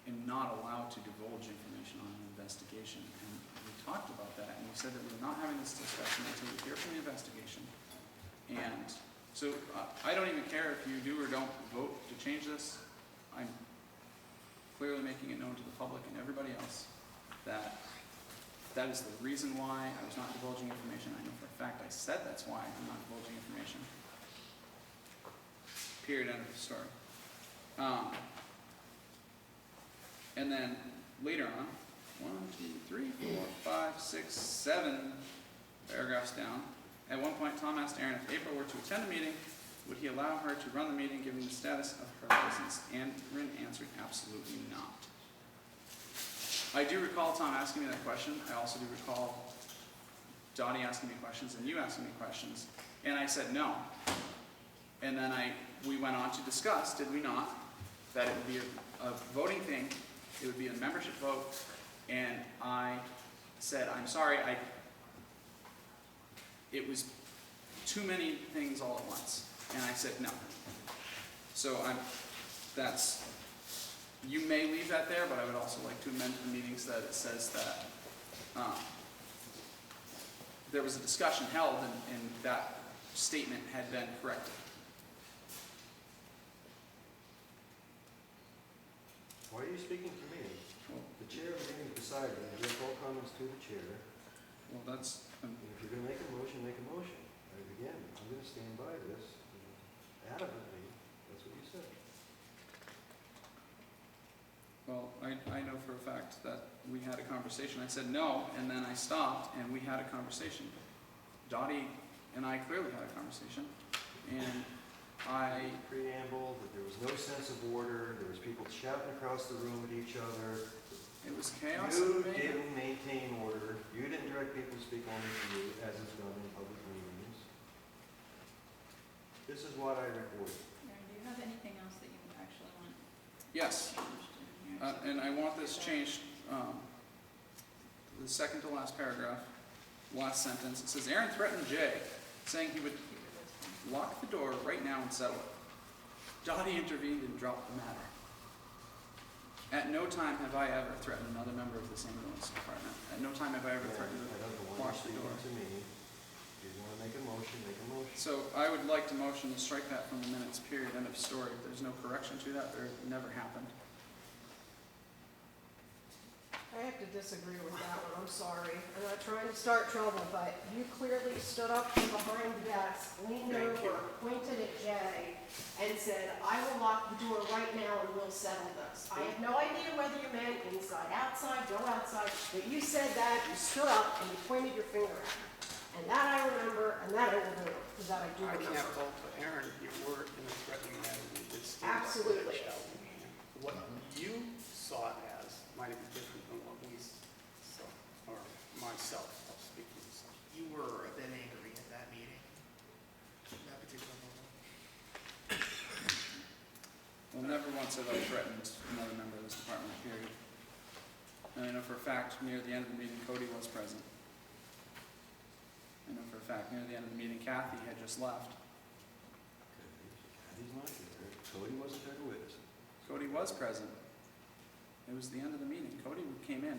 F: am not allowed to divulge information on an investigation, and we talked about that, and we said that we were not having this discussion until we hear from the investigation. And so I don't even care if you do or don't vote to change this. I'm clearly making it known to the public and everybody else that that is the reason why I was not divulging information. I know for a fact I said that's why I'm not divulging information. Period, end of the story. And then later on, 1, 2, 3, 4, 5, 6, 7 paragraphs down, at one point Tom asked Aaron if April were to attend the meeting, would he allow her to run the meeting given the status of her license? Aaron answered absolutely not. I do recall Tom asking me that question. I also do recall Dottie asking me questions and you asking me questions. And I said no. And then we went on to discuss, did we not, that it would be a voting thing, it would be a membership vote, and I said, I'm sorry, it was too many things all at once. And I said no. So you may leave that there, but I would also like to amend the meetings that it says that there was a discussion held and that statement had been corrected.
B: Why are you speaking to me? The chair of the meeting is beside you, you have all comments to the chair.
F: Well, that's,
B: And if you're gonna make a motion, make a motion. Again, I'm gonna stand by this adamantly, that's what you said.
F: well, I know for a fact that we had a conversation. I said no, and then I stopped, and we had a conversation. Dottie and I clearly had a conversation, and
B: Preamble, that there was no sense of order, there was people shouting across the room at each other.
F: it was chaos.
B: You
F: and mayhem.
B: didn't maintain order, you didn't direct people to speak only to you, as is done in public meetings. This is what I reported.
C: Aaron, do you have anything else that you actually want
F: Yes.
C: changed in here?
F: And I want this changed, the second to last paragraph, last sentence. It says, Aaron threatened Jay, saying he would lock the door right now and settle it. Dottie intervened and dropped the matter. At no time have I ever threatened another member of this ambulance department. At no time have I ever threatened
B: I
F: to
B: don't know why
F: lock the
B: you're
F: door.
B: speaking to me. If you wanna make a motion, make a motion.
F: So I would like to motion to strike that from the minutes, period, end of story. If there's no correction to that, there never happened.
I: I have to disagree with that one, I'm sorry. I'm not trying to start trouble, but you clearly stood up from behind the desk, leaned
E: Thank you.
I: over, pointed at Jay, and said, I will lock the door right now and we'll settle this. I have no idea whether you meant inside, outside, go outside, but you said that, you stood up, and you pointed your finger at me. And that I remember, and that I will do, because that I do
E: I
I: remember.
E: can't fault Aaron, you were in a threatening manner, you did stand up for that
I: Absolutely.
E: child. What you saw it as might be different than what we saw, or myself, I'll speak for myself.
J: You were a bit angry at that meeting, that particular moment.
F: Well, never once have I threatened another member of this department, period. And I know for a fact, near the end of the meeting, Cody was present. I know for a fact, near the end of the meeting, Kathy had just left.
B: Kathy's not here. Cody wasn't there to witness it.
F: Cody was present. It was the end of the meeting. Cody came in.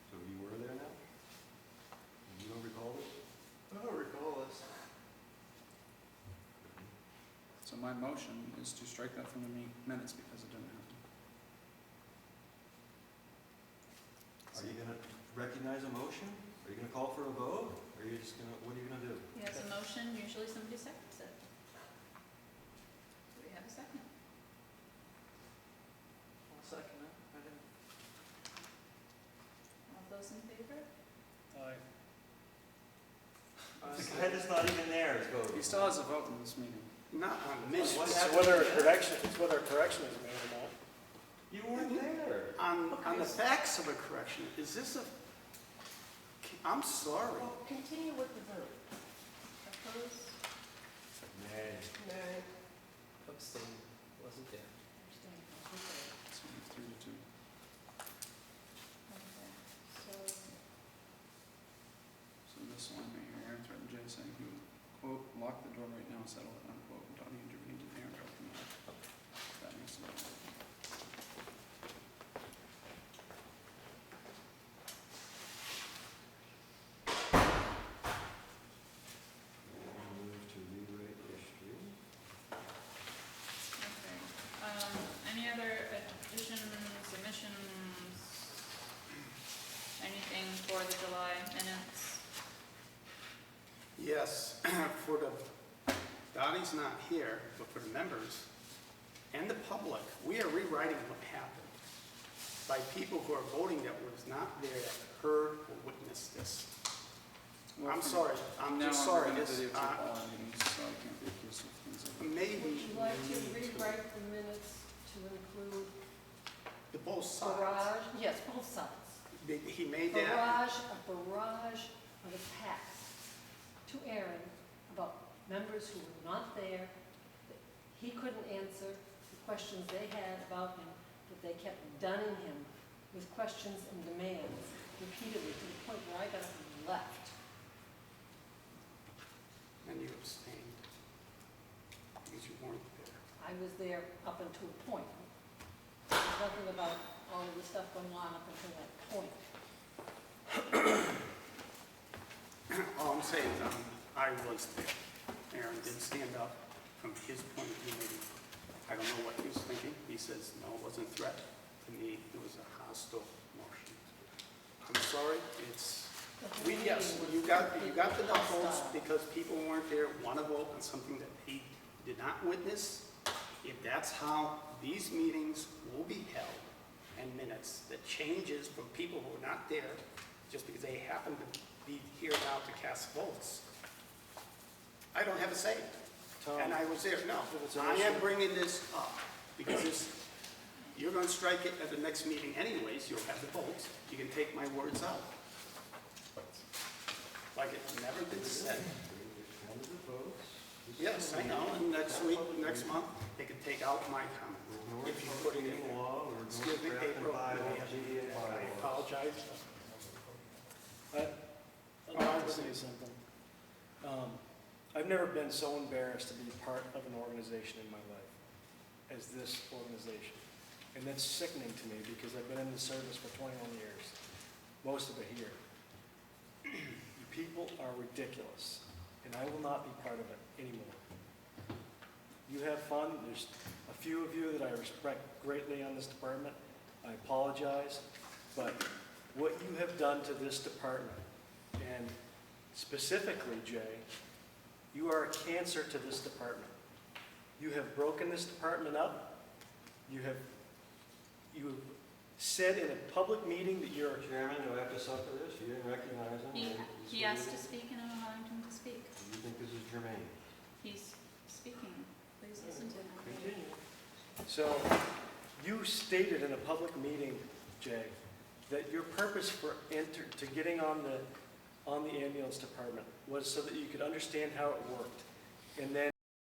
B: So you were there now? You don't recall this?
H: I don't recall this.
F: So my motion is to strike that from the minutes because it didn't happen.
B: Are you gonna recognize a motion? Are you gonna call for a vote? Or are you just gonna, what are you gonna do?
C: He has a motion, usually somebody seconds it. Do we have a second?
H: I'll second it. I didn't.
C: All those in favor?
B: The guy that's not even there is Cody.
F: He still has a vote in this meeting.
E: Not on minutes.
B: What
A: It's
B: happened?
A: whether a correction, it's whether a correction is made or not.
B: You weren't there.
E: On the facts of a correction, is this a, I'm sorry.
I: Well, continue with the vote.
C: Opposed?
B: Nay.
I: Nay.
G: Abstain, wasn't there.
F: So 3-2.
C: Okay, so,
F: So this one right here, Aaron threatened Jay saying he would, quote, lock the door right now and settle it, unquote. Donnie intervened and Aaron dropped him off. That makes sense.
B: Move to rewrite history.
C: okay. Any other additions, omissions? Anything for the July minutes?
E: Yes, for the, Dottie's not here, but for the members and the public, we are rewriting what happened by people who are voting that was not there, that heard or witnessed this.
F: Well,
E: I'm
F: from
E: sorry, I'm
F: now
E: just
F: on,
E: sorry,
F: we're gonna
E: this,
F: videotape all our meetings, so I can't be accused of things like that.
I: Would
E: maybe
I: you like to rewrite the minutes to include
E: the both sides.
D: Barrage, yes, both sides.
E: He made that,
D: A barrage of attacks to Aaron about members who were not there, that he couldn't answer the questions they had about him, that they kept dunning him with questions and demands repeatedly to the point where I got up and left.
E: and you abstained, because you weren't there.
D: I was there up until a point. There's nothing about all of the stuff going on up until that point.
E: All I'm saying is, I was there. Aaron did stand up from his point of view, maybe, I don't know what he was thinking. He says, no, it wasn't a threat. To me, it was a hostile motion. I'm sorry, it's, yes, you got the votes because people weren't there, want to vote on something that they did not witness. If that's how these meetings will be held, and minutes, that changes from people who are not there, just because they happen to be here now to cast votes. I don't have a say, and I was there. No, I am bringing this up because this, you're going to strike it at the next meeting anyways. You'll have the votes. You can take my words out. Like it's never been said. Yes, I know, and next week, next month, they can take out my comment. If you put it in there. Excuse me, April, I apologize.
A: I'll say something. I've never been so embarrassed to be part of an organization in my life as this organization. And that's sickening to me because I've been in the service for 21 years, most of it here. You people are ridiculous. and I will not be part of it anymore. You have fun. There's a few of you that I respect greatly on this department. I apologize, but what you have done to this department, and specifically, Jay, you are a cancer to this department. You have broken this department up. You have said in a public meeting that you're...
B: Chairman, do I have to suffer this? You didn't recognize him?
C: He asked to speak and I'm allowing him to speak.
B: Do you think this is germane?
C: He's speaking. Please listen to him.
B: Continue.
A: So, you stated in a public meeting, Jay, that your purpose for getting on the ambulance department was so that you could understand how it worked. And then